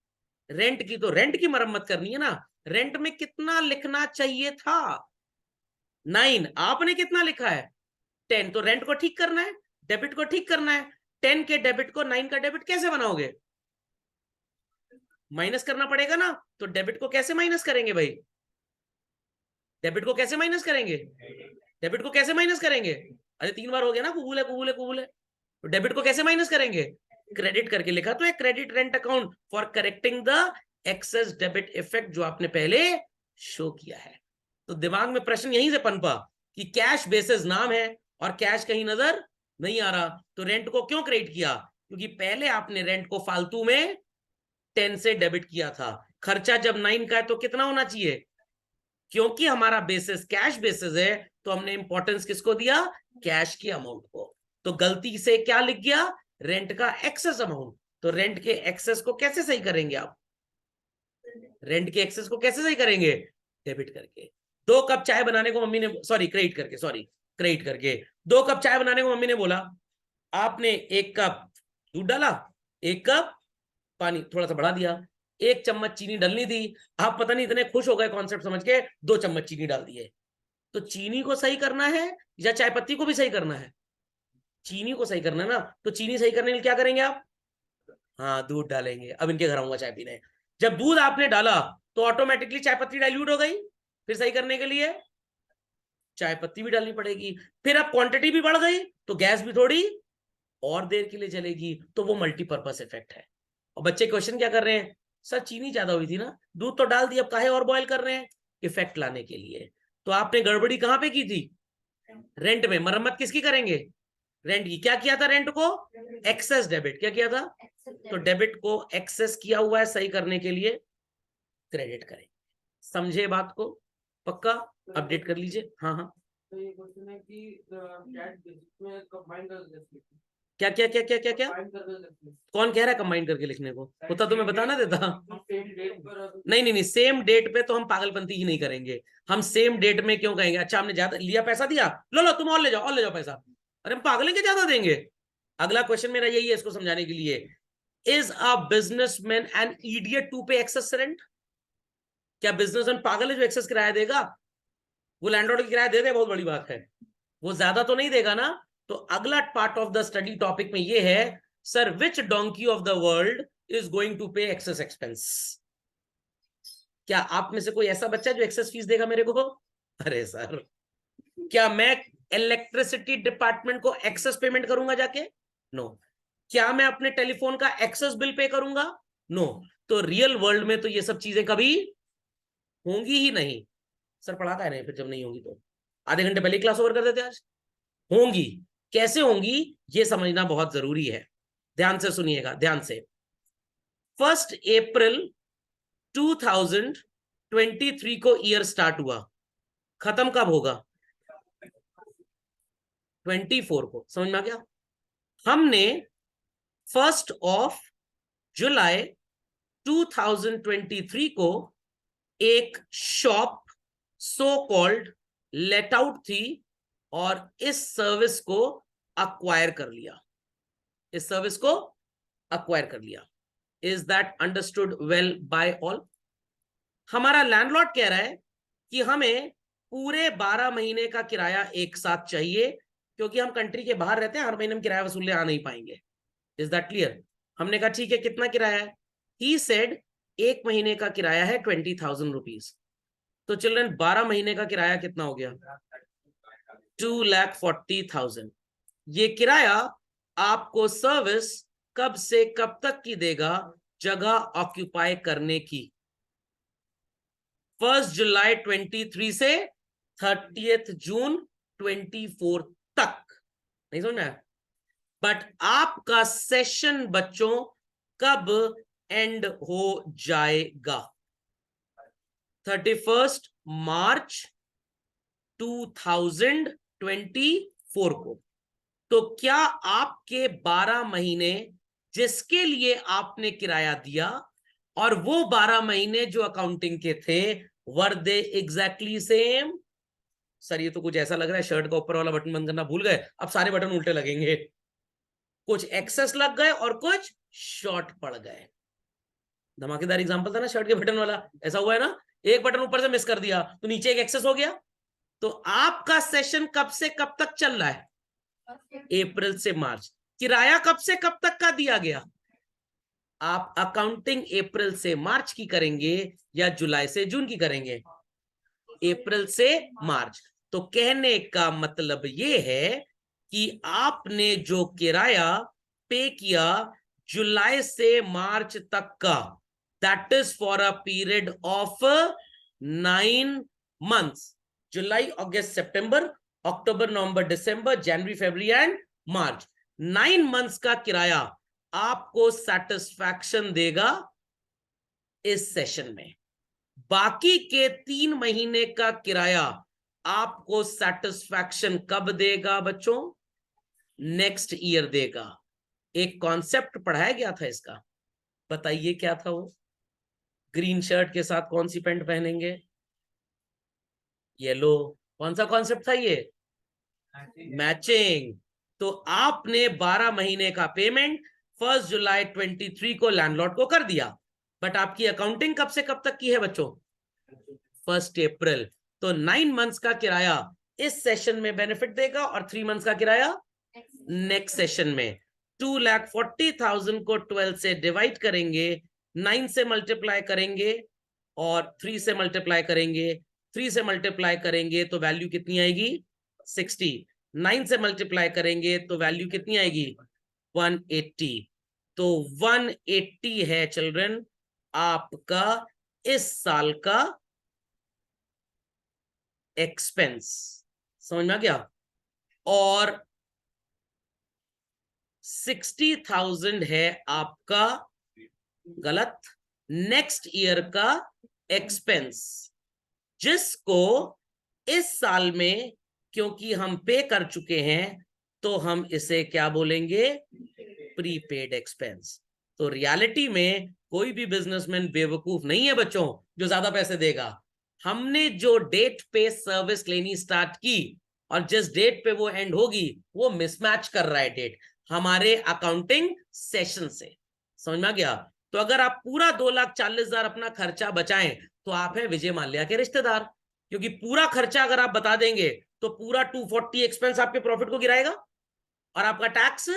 रेंट की। तो रेंट की मरम्मत करनी है ना। रेंट में कितना लिखना चाहिए था? 9। आपने कितना लिखा है? 10। तो रेंट को ठीक करना है, डेबिट को ठीक करना है। 10 के डेबिट को 9 का डेबिट कैसे बनाओगे? माइनस करना पड़ेगा ना। तो डेबिट को कैसे माइनस करेंगे भाई? डेबिट को कैसे माइनस करेंगे? डेबिट को कैसे माइनस करेंगे? अरे 3 बार हो गया ना, कबूल है कबूल है कबूल है। तो डेबिट को कैसे माइनस करेंगे? क्रेडिट करके लिखा तो है, credit rent account for correcting the excess debit effect जो आपने पहले शो किया है। तो दिमाग में प्रश्न यहीं से पनपा कि कैश बेसिस नाम है और कैश कहीं नजर नहीं आ रहा, तो रेंट को क्यों क्रेडिट किया? क्योंकि पहले आपने रेंट को फालतू में 10 से डेबिट किया था। खर्चा जब 9 का है तो कितना होना चाहिए? क्योंकि हमारा बेसिस कैश बेसिस है, तो हमने इंपॉर्टेंस किसको दिया? कैश के अमाउंट को। तो गलती से क्या लिख गया? रेंट का एक्सेस अमाउंट। तो रेंट के एक्सेस को कैसे सही करेंगे आप? रेंट के एक्सेस को कैसे सही करेंगे? डेबिट करके। 2 कप चाय बनाने को मम्मी ने, सॉरी क्रेडिट करके, सॉरी क्रेडिट करके। 2 कप चाय बनाने को मम्मी ने बोला, आपने 1 कप दूध डाला, 1 कप पानी थोड़ा सा बढ़ा दिया, 1 चम्मच चीनी डालनी थी, आप पता नहीं इतने खुश हो गए कॉन्सेप्ट समझ के 2 चम्मच चीनी डाल दिए। तो चीनी को सही करना है या चाय पत्ती को भी सही करना है? चीनी को सही करना है ना। तो चीनी सही करने के लिए क्या करेंगे आप? हाँ दूध डालेंगे। अब इनके घर आऊंगा चाय पीने। जब दूध आपने डाला तो ऑटोमेटिकली चाय पत्ती डाइल्यूट हो गई, फिर सही करने के लिए चाय पत्ती भी डालनी पड़ेगी। फिर अब क्वांटिटी भी बढ़ गई तो गैस भी थोड़ी और देर के लिए जलेगी, तो वो मल्टीपर्पज इफेक्ट है। और बच्चे क्वेश्चन क्या कर रहे हैं, सर चीनी ज्यादा हुई थी ना, दूध तो डाल दिया, अब काहे और बॉयल कर रहे हैं? इफेक्ट लाने के लिए। तो आपने गड़बड़ी कहां पे की थी? रेंट में। मरम्मत किसकी करेंगे? रेंट की। क्या किया था रेंट को? Excess debit. क्या किया था? तो डेबिट को एक्सेस किया हुआ है, सही करने के लिए क्रेडिट करें। समझे बात को? पक्का? अपडेट कर लीजिए। हाँ हाँ। तो ये क्वेश्चन है कि कैश बेसिस में कंबाइन कर क्या क्या क्या क्या क्या क्या? कौन कह रहा है कंबाइन करके लिखने को? होता तो मैं बता ना देता। नहीं नहीं नहीं, सेम डेट पे तो हम पागलपंती ही नहीं करेंगे। हम सेम डेट में क्यों कहेंगे? अच्छा हमने ज्यादा लिया, पैसा दिया, लो लो तुम और ले जाओ पैसा। अरे हम पागल हैं, क्या ज्यादा देंगे? अगला क्वेश्चन मेरा यही है इसको समझाने के लिए। Is a businessman an idiot to pay excess rent? क्या बिजनेसमैन पागल है जो एक्सेस किराया देगा? वो लैंडलॉर्ड की किराया दे दे, बहुत बड़ी बात है, वो ज्यादा तो नहीं देगा ना। तो अगला part of the study topic में ये है, sir which donkey of the world is going to pay excess expense? क्या आप में से कोई ऐसा बच्चा है जो एक्सेस फीस देगा मेरे को? अरे सर, क्या मैं इलेक्ट्रिसिटी डिपार्टमेंट को एक्सेस पेमेंट करूंगा जाके? नो। क्या मैं अपने टेलीफोन का एक्सेस बिल पे करूंगा? नो। तो रियल वर्ल्ड में तो ये सब चीजें कभी होंगी ही नहीं। सर पढ़ाता है नहीं फिर जब नहीं होंगी तो? आधे घंटे पहले क्लास ओवर कर देते आज। होंगी, कैसे होंगी ये समझना बहुत जरूरी है। ध्यान से सुनिएगा, ध्यान से। 1 अप्रैल 2023 को ईयर स्टार्ट हुआ, खत्म कब होगा? 24 को। समझ में आ गया? हमने 1 जुलाई 2023 को एक shop so called let out थी और इस सर्विस को अक्वायर कर लिया। इस सर्विस को अक्वायर कर लिया। Is that understood well by all? हमारा लैंडलॉर्ड कह रहा है कि हमें पूरे 12 महीने का किराया एक साथ चाहिए, क्योंकि हम कंट्री के बाहर रहते हैं, हर महीने हम किराया वसूलने आ नहीं पाएंगे। Is that clear? हमने कहा ठीक है, कितना किराया है? ही सेड 1 महीने का किराया है 20,000 रुपीज। तो चिल्ड्रन 12 महीने का किराया कितना हो गया? 2,40,000। ये किराया आपको सर्विस कब से कब तक की देगा? जगह ऑक्यूपाई करने की। 1 जुलाई 23 से 30 जून 24 तक। नहीं समझ में आया? बट आपका सेशन बच्चों कब एंड हो जाएगा? 31 मार्च 2024 को। तो क्या आपके 12 महीने जिसके लिए आपने किराया दिया और वो 12 महीने जो अकाउंटिंग के थे, वर दे एग्जैक्टली सेम? सर ये तो कुछ ऐसा लग रहा है शर्ट का ऊपर वाला बटन बंद करना भूल गए, अब सारे बटन उल्टे लगेंगे। कुछ एक्सेस लग गए और कुछ शॉर्ट पड़ गए। धमाकेदार एग्जांपल था ना शर्ट के बटन वाला, ऐसा हुआ है ना, एक बटन ऊपर से मिस कर दिया तो नीचे एक एक्सेस हो गया। तो आपका सेशन कब से कब तक चल रहा है? अप्रैल से मार्च। किराया कब से कब तक का दिया गया? आप अकाउंटिंग अप्रैल से मार्च की करेंगे या जुलाई से जून की करेंगे? अप्रैल से मार्च। तो कहने का मतलब ये है कि आपने जो किराया पे किया जुलाई से मार्च तक का, that is for a period of 9 months. July, August, September, October, November, December, January, February and March. 9 months का किराया आपको सेटिस्फैक्शन देगा इस सेशन में। बाकी के 3 महीने का किराया आपको सेटिस्फैक्शन कब देगा बच्चों? नेक्स्ट ईयर देगा। एक कॉन्सेप्ट पढ़ाया गया था इसका, बताइए क्या था वो? ग्रीन शर्ट के साथ कौन सी पैंट पहनेंगे? येलो। कौन सा कॉन्सेप्ट था ये? मैचिंग। तो आपने 12 महीने का पेमेंट 1 जुलाई 23 को लैंडलॉर्ड को कर दिया, बट आपकी अकाउंटिंग कब से कब तक की है बच्चों? 1 अप्रैल। तो 9 मंथ्स का किराया इस सेशन में बेनिफिट देगा और 3 मंथ्स का किराया नेक्स्ट सेशन में। 2,40,000 को 12 से डिवाइड करेंगे, 9 से मल्टीप्लाई करेंगे और 3 से मल्टीप्लाई करेंगे। 3 से मल्टीप्लाई करेंगे तो वैल्यू कितनी आएगी? 60। 9 से मल्टीप्लाई करेंगे तो वैल्यू कितनी आएगी? 180। तो 180 है चिल्ड्रन आपका इस साल का एक्सपेंस। समझ में आ गया? और 60,000 है आपका, गलत, नेक्स्ट ईयर का एक्सपेंस, जिसको इस साल में क्योंकि हम पे कर चुके हैं तो हम इसे क्या बोलेंगे? Prepaid expense. तो रियलिटी में कोई भी बिजनेसमैन बेवकूफ नहीं है बच्चों जो ज्यादा पैसे देगा। हमने जो डेट पे सर्विस लेनी स्टार्ट की और जिस डेट पे वो एंड होगी वो मिसमैच कर रहा है डेट हमारे अकाउंटिंग सेशन से। समझ में आ गया? तो अगर आप पूरा 2,40,000 अपना खर्चा बचाएं तो आप हैं विजय माल्या के रिश्तेदार, क्योंकि पूरा खर्चा अगर आप बता देंगे तो पूरा 240 एक्सपेंस आपके प्रॉफिट को गिराएगा और आपका टैक्स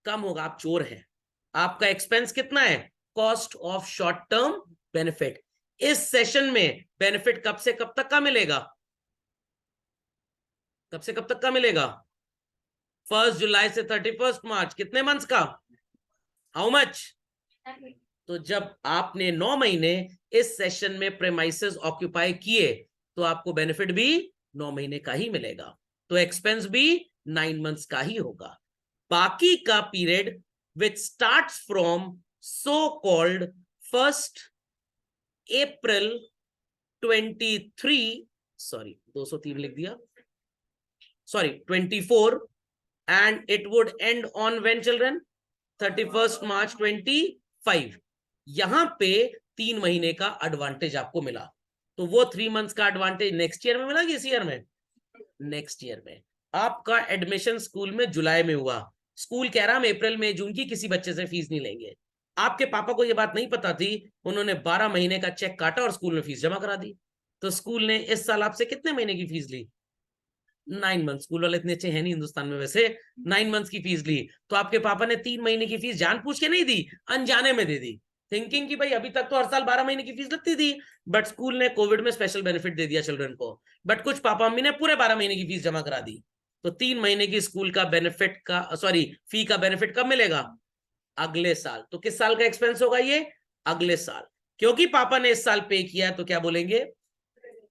कम होगा। आप चोर हैं। आपका एक्सपेंस कितना है? Cost of short term benefit. इस सेशन में बेनिफिट कब से कब तक का मिलेगा? कब से कब तक का मिलेगा? 1 जुलाई से 31 मार्च, कितने मंथ्स का? How much? तो जब आपने 9 महीने इस सेशन में प्रेमाइसेस ऑक्यूपाई किए तो आपको बेनिफिट भी 9 महीने का ही मिलेगा, तो एक्सपेंस भी 9 मंथ्स का ही होगा। बाकी का period which starts from so called 1 April 23, sorry 203 लिख दिया, sorry 24, and it would and on when children? 31 मार्च 25। यहां पे 3 महीने का एडवांटेज आपको मिला, तो वो 3 मंथ्स का एडवांटेज नेक्स्ट ईयर में मिला कि इस ईयर में? नेक्स्ट ईयर में। आपका एडमिशन स्कूल में जुलाई में हुआ, स्कूल कह रहा हम अप्रैल में जून की किसी बच्चे से फीस नहीं लेंगे। आपके पापा को यह बात नहीं पता थी, उन्होंने 12 महीने का चेक काटा और स्कूल में फीस जमा करा दी। तो स्कूल ने इस साल आपसे कितने महीने की फीस ली? 9 मंथ। स्कूल वाले इतने अच्छे हैं नहीं हिंदुस्तान में वैसे। 9 मंथ्स की फीस ली, तो आपके पापा ने 3 महीने की फीस जान पूछ के नहीं दी, अनजाने में दे दी, थिंकिंग कि भाई अभी तक तो हर साल 12 महीने की फीस लगती थी, बट स्कूल ने कोविड में स्पेशल बेनिफिट दे दिया चिल्ड्रन को। बट कुछ पापा मम्मी ने पूरे 12 महीने की फीस जमा करा दी, तो 3 महीने की स्कूल का बेनिफिट का, सॉरी फी का बेनिफिट कब मिलेगा? अगले साल। तो किस साल का एक्सपेंस होगा ये? अगले साल। क्योंकि पापा ने इस साल पे किया है तो क्या बोलेंगे?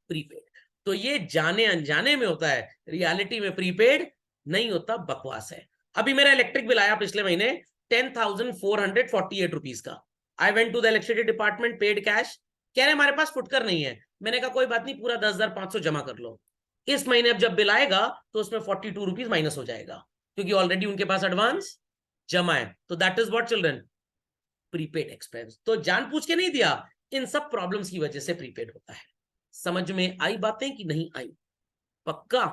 प्रीपेड। तो ये जाने अनजाने में होता है, रियलिटी में प्रीपेड नहीं होता, बकवास है। अभी मेरा इलेक्ट्रिक बिल आया पिछले महीने 10,448 रुपीज का। I went to the electricity department, paid cash. कह रहे हमारे पास फुटकर नहीं है। मैंने कहा कोई बात नहीं, पूरा 10,500 जमा कर लो। इस महीने अब जब बिल आएगा तो उसमें 42 रुपीज माइनस हो जाएगा, क्योंकि ऑलरेडी उनके पास एडवांस जमा है। तो that is what children? Prepaid expense. तो जान पूछ के नहीं दिया, इन सब प्रॉब्लम्स की वजह से प्रीपेड होता है। समझ में आई बातें कि नहीं आई? पक्का?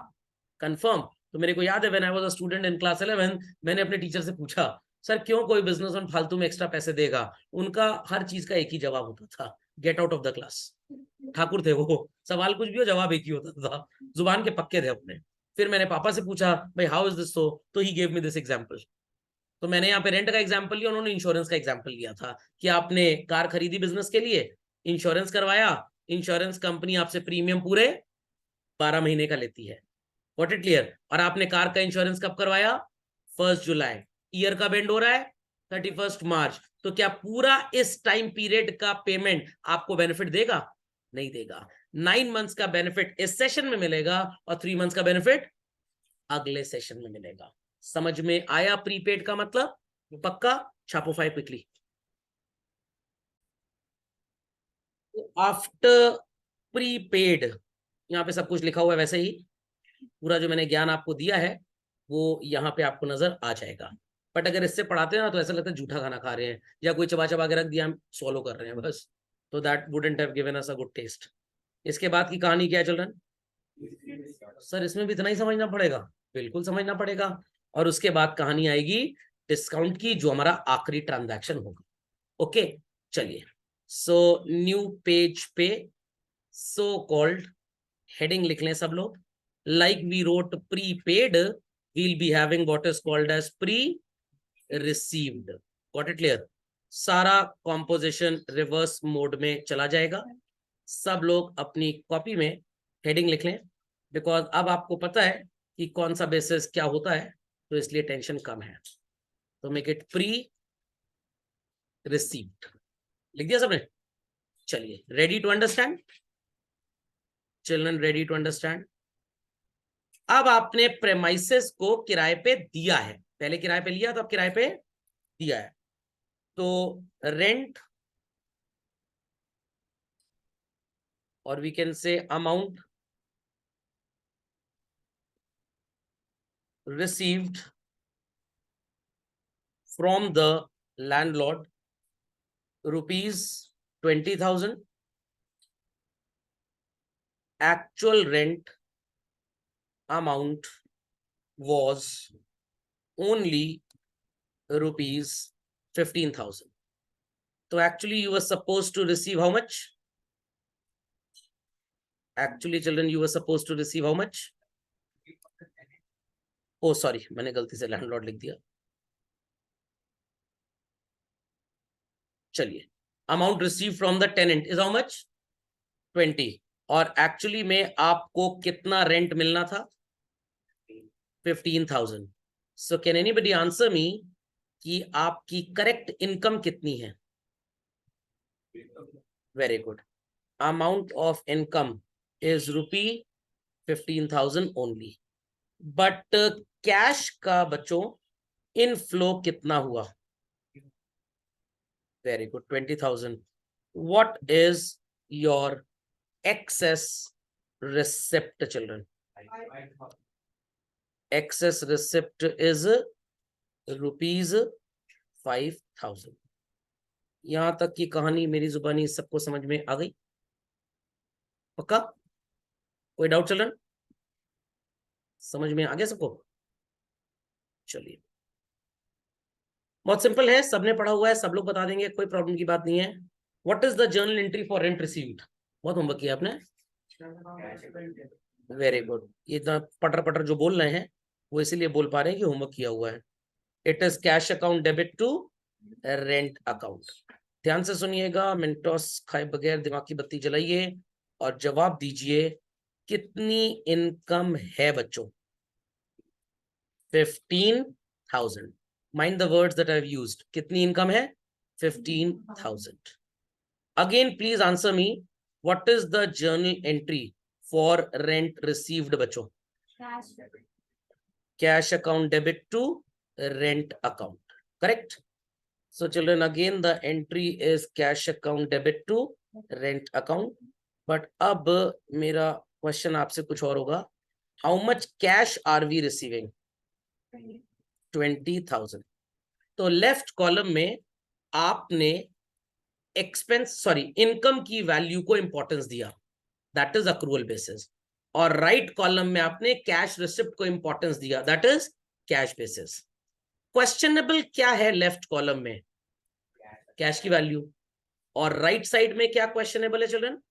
कंफर्म? तो मेरे को याद है when I was a student in class 11, मैंने अपने टीचर से पूछा सर क्यों कोई बिजनेसमैन फालतू में एक्स्ट्रा पैसे देगा? उनका हर चीज का एक ही जवाब होता था, get out of the class. Thakur थे वो, सवाल कुछ भी हो जवाब एक ही होता था, जुबान के पक्के थे अपने। फिर मैंने पापा से पूछा भाई हाउ इज दिस, तो he gave me this example. तो मैंने यहाँ पे रेंट का एग्जांपल लिया, उन्होंने इंश्योरेंस का एग्जांपल लिया था कि आपने कार खरीदी बिजनेस के लिए, इंश्योरेंस करवाया, इंश्योरेंस कंपनी आपसे प्रीमियम पूरे 12 महीने का लेती है, व्हाट इट क्लियर? और आपने कार का इंश्योरेंस कब करवाया? 1 जुलाई। ईयर का बेंड हो रहा है 31 मार्च। तो क्या पूरा इस टाइम पीरियड का पेमेंट आपको बेनिफिट देगा? नहीं देगा। 9 मंथ्स का बेनिफिट इस सेशन में मिलेगा और 3 मंथ्स का बेनिफिट अगले सेशन में मिलेगा। समझ में आया प्रीपेड का मतलब? पक्का? छापो फाइव क्विकली। आफ्टर प्रीपेड, यहां पे सब कुछ लिखा हुआ है वैसे ही, पूरा जो मैंने ज्ञान आपको दिया है वो यहाँ पे आपको नजर आ जाएगा। बट अगर इससे पढ़ाते हैं ना तो ऐसा लगता है झूठा खाना खा रहे हैं, या कोई चबा चबा के रख दिया हम सॉलो कर रहे हैं बस, तो that wouldn't have given us a good test. इसके बाद की कहानी क्या है चिल्ड्रन? सर इसमें भी इतना ही समझना पड़ेगा? बिल्कुल समझना पड़ेगा। और उसके बाद कहानी आएगी डिस्काउंट की, जो हमारा आखिरी ट्रांजैक्शन होगा। ओके चलिए, सो न्यू पेज पे सो कॉल्ड हेडिंग लिख लें सब लोग। Like we wrote prepaid, we'll be having what is called as pre-received. Got it clear? सारा कॉम्पोजिशन रिवर्स मोड में चला जाएगा। सब लोग अपनी कॉपी में हेडिंग लिख लें, बिकॉज अब आपको पता है कि कौन सा बेसिस क्या होता है, तो इसलिए टेंशन कम है। तो मेक इट प्री रिसीव्ड। लिख दिया सबने? चलिए, ready to understand children? Ready to understand? अब आपने प्रेमाइसेस को किराए पे दिया है, पहले किराए पे लिया तो अब किराए पे दिया है। तो रेंट, और we can say amount received from the landlord ₹20,000, actual rent amount was only ₹15,000. So actually you were supposed to receive how much? Actually children, you were supposed to receive how much? Oh sorry, मैंने गलती से landlord लिख दिया। चलिए, amount receive from the tenant is how much? 20। और actually में आपको कितना रेंट मिलना था? 15,000. So can anybody answer me कि आपकी करेक्ट इनकम कितनी है? Very good. Amount of income is ₹15,000 only. But cash का बच्चों इनफ्लो कितना हुआ? Very good, 20,000. What is your excess receipt, children? Excess receipt is ₹5,000. यहां तक की कहानी मेरी जुबानी सबको समझ में आ गई? पक्का? कोई डाउट चिल्ड्रन? समझ में आ गया सबको? चलिए, बहुत सिंपल है, सबने पढ़ा हुआ है, सब लोग बता देंगे, कोई प्रॉब्लम की बात नहीं है. What is the journal entry for rent received? बहुत होमवर्क किया आपने. Very good. ये इतना पटर पटर जो बोल रहे हैं वो इसीलिए बोल पा रहे हैं कि होमवर्क किया हुआ है. It is cash account debit to rent account. ध्यान से सुनिएगा, मिनटोस खाए बगैर दिमाग की बत्ती जलाइए और जवाब दीजिए. कितनी इनकम है बच्चों? 15,000. Mind the words that I have used. कितनी इनकम है? 15,000. Again please answer me. What is the journal entry for rent received बच्चों? Cash account debit to rent account. Correct. So children, again the entry is cash account debit to rent account. But अब मेरा question आपसे कुछ और होगा. How much cash are we receiving? 20,000. तो left column में आपने इनकम की वैल्यू को इंपॉर्टेंस दिया, दैट इज अक्रूवल बेसिस. और राइट कॉलम में आपने कैश रिसिप्ट को इंपॉर्टेंस दिया, that is cash basis. Questionable क्या है लेफ्ट कॉलम में? कैश की वैल्यू. और राइट साइड में क्या क्वेश्चनेबल है चिल्ड्रन?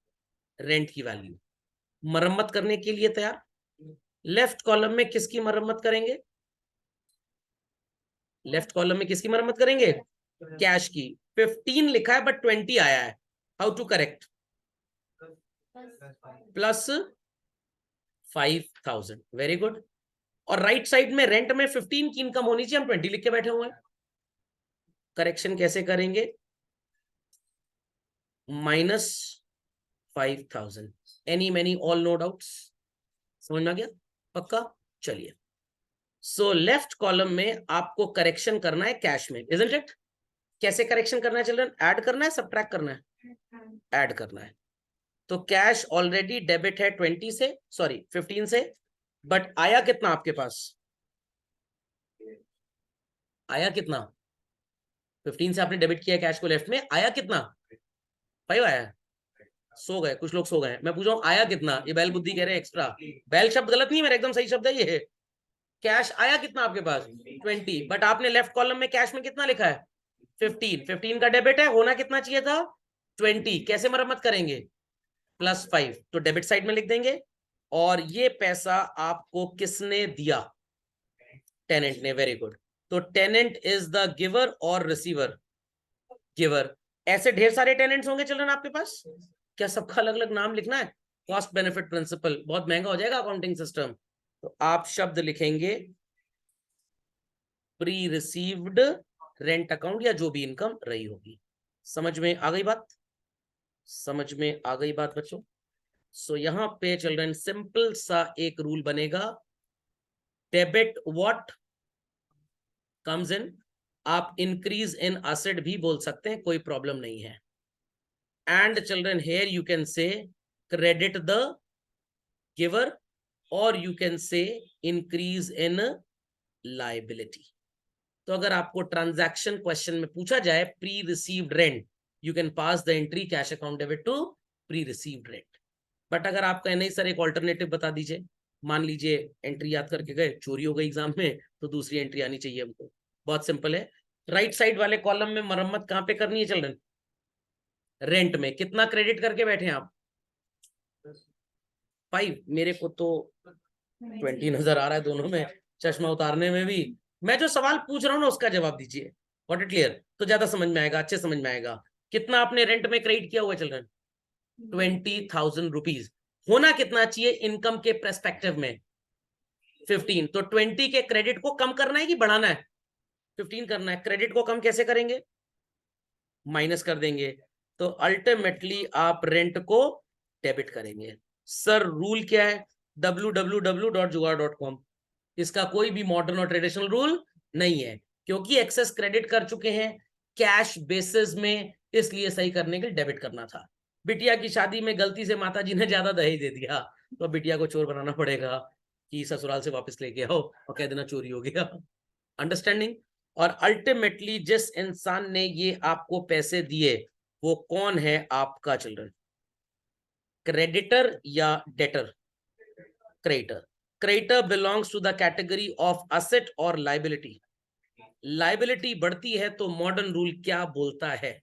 रेंट की वैल्यू. मरम्मत करने के लिए तैयार? लेफ्ट कॉलम में किसकी मरम्मत करेंगे? लेफ्ट कॉलम में किसकी मरम्मत करेंगे? कैश की. 15 लिखा है बट 20 आया है. How to correct? Plus 5,000. Very good. और राइट साइड में रेंट में 15 की इनकम होनी चाहिए, हम 20 लिख के बैठे हुए हैं. करेक्शन कैसे करेंगे? -5,000. Any many all know doubts? समझ में आ गया? पक्का? चलिए. सो लेफ्ट कॉलम में आपको करेक्शन करना है कैश में, इजंट इट? कैसे करेक्शन करना है चिल्ड्रन? ऐड करना है, सबट्रैक्ट करना है? ऐड करना है. तो कैश ऑलरेडी डेबिट है 15 से, बट आया कितना आपके पास? आया कितना? 15 से आपने डेबिट किया कैश को लेफ्ट में, आया कितना? 5 आया है. सो गए कुछ लोग, सो गए. मैं पूछ रहा हूं आया कितना? ये बैल बुद्धि कह रहे हैं एक्स्ट्रा. बैल शब्द गलत नहीं है मेरा, एकदम सही शब्द है ये. कैश आया कितना आपके पास? 20. बट आपने लेफ्ट कॉलम में कैश में कितना लिखा है? 15 का डेबिट है, होना कितना चाहिए था? 20. कैसे मरम्मत करेंगे? +5. तो डेबिट साइड में लिख देंगे. और ये पैसा आपको किसने दिया? टेनेंट ने. Very good. तो टेनेंट इज द गिवर और रिसीवर? गिवर. ऐसे ढेर सारे टेनेंट्स होंगे चिल्ड्रन आपके पास. क्या सबका अलग अलग नाम लिखना है? कॉस्ट बेनिफिट प्रिंसिपल, बहुत महंगा हो जाएगा अकाउंटिंग सिस्टम. तो आप शब्द लिखेंगे प्री रिसीव्ड रेंट अकाउंट या जो भी इनकम रही होगी. समझ में आ गई बात? समझ में आ गई बात बच्चों? सो यहां पे चिल्ड्रन सिंपल सा एक रूल बनेगा. Debit what comes in. आप इंक्रीज इन असेट भी बोल सकते हैं, कोई प्रॉब्लम नहीं है. And children here you can say credit the giver और you can say increase in liability. तो अगर आपको ट्रांजैक्शन क्वेश्चन में पूछा जाए pre received rent, you can pass the entry cash account debit to pre received rent. But अगर आप कहें नहीं सर एक ऑल्टरनेटिव बता दीजिए, मान लीजिए एंट्री याद करके गए, चोरी हो गई एग्जाम में, तो दूसरी एंट्री आनी चाहिए हमको. बहुत सिंपल है. राइट साइड वाले कॉलम में मरम्मत कहां पे करनी है चिल्ड्रन? रेंट में. कितना क्रेडिट करके बैठे हैं आप? 5. मेरे को तो 20 नजर आ रहा है दोनों में, चश्मा उतारने में भी. मैं जो सवाल पूछ रहा हूं ना उसका जवाब दीजिए. What it clear? तो ज्यादा समझ में आएगा, अच्छे समझ में आएगा. कितना आपने रेंट में क्रेडिट किया हुआ है चिल्ड्रन? 20,000 रुपीज. होना कितना चाहिए इनकम के पर्सपेक्टिव में? 15। तो 20 के क्रेडिट को कम करना है कि बढ़ाना है? 15 करना है। क्रेडिट को कम कैसे करेंगे? माइनस कर देंगे। तो अल्टीमेटली आप रेंट को डेबिट करेंगे। सर रूल क्या है? www.jugaad.com। इसका कोई भी मॉडर्न और ट्रेडिशनल रूल नहीं है, क्योंकि एक्सेस क्रेडिट कर चुके हैं कैश बेसिस में, इसलिए सही करने के लिए डेबिट करना था। बिटिया की शादी में गलती से माता जी ने ज्यादा दहेज दे दिया, तो बिटिया को चोर बनाना पड़ेगा कि ससुराल से वापस लेके आओ और कह देना चोरी हो गया। अंडरस्टैंडिंग? और अल्टीमेटली जिस इंसान ने ये आपको पैसे दिए वो कौन है आपका चिल्ड्रन? क्रेडिटर या debtor? Creditor. Creditor belongs to the category of asset और लाइबिलिटी। लाइबिलिटी बढ़ती है तो मॉडर्न रूल क्या बोलता है?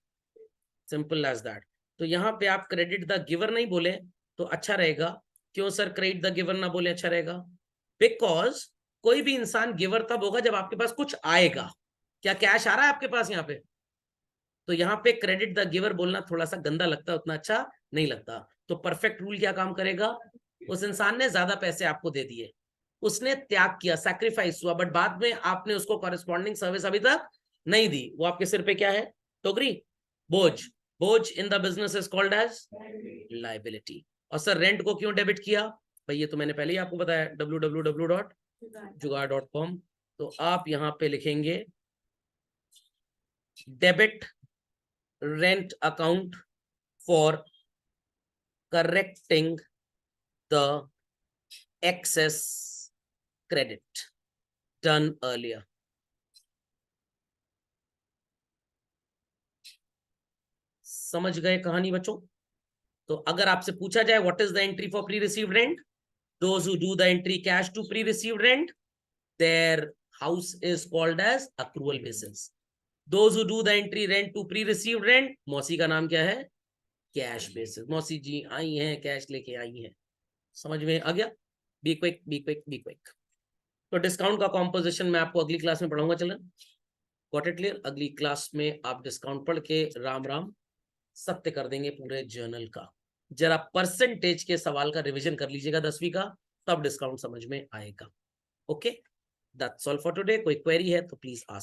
Simple as that. तो यहां पे आप क्रेडिट द गिवर नहीं बोले तो अच्छा रहेगा। क्यों सर क्रेडिट द गिवर ना बोले अच्छा रहेगा? बिकॉज कोई भी इंसान गिवर तब होगा जब आपके पास कुछ आएगा। क्या कैश आ रहा है आपके पास यहाँ पे? तो यहाँ पे क्रेडिट द गिवर बोलना थोड़ा सा गंदा लगता है, उतना अच्छा नहीं लगता। तो परफेक्ट रूल क्या काम करेगा? उस इंसान ने ज्यादा पैसे आपको दे दिए, उसने त्याग किया, सैक्रिफाइस हुआ, बट बाद में आपने उसको कॉरेस्पॉन्डिंग सर्विस अभी तक नहीं दी, वो आपके सिर पे क्या है? टोकरी, बोझ। बोझ in the business is called as liability. और सर रेंट को क्यों डेबिट किया? भाई ये तो मैंने पहले ही आपको बताया, www.jugaad.com। तो आप यहाँ पे लिखेंगे debit rent account for correcting the excess credit done earlier. समझ गए कहानी बच्चों? तो अगर आपसे पूछा जाए what is the entry for pre received rent, those who do the entry cash to pre received rent, their house is called as accrual basis. Those who do the entry rent to pre received rent, मौसी का नाम क्या है? Cash basis. मौसी जी आई हैं, cash लेके आई हैं। समझ में आ गया? Be quick be quick be quick. तो डिस्काउंट का कॉम्पोजिशन मैं आपको अगली क्लास में पढ़ाऊंगा। चलन गॉट इट क्लियर? अगली क्लास में आप डिस्काउंट पढ़ के राम राम सत्य कर देंगे पूरे जर्नल का। जरा परसेंटेज के सवाल का रिवीजन कर लीजिएगा 10वीं का, तब डिस्काउंट समझ में आएगा। Okay, that's all for today. कोई क्वेरी है तो प्लीज आस्क।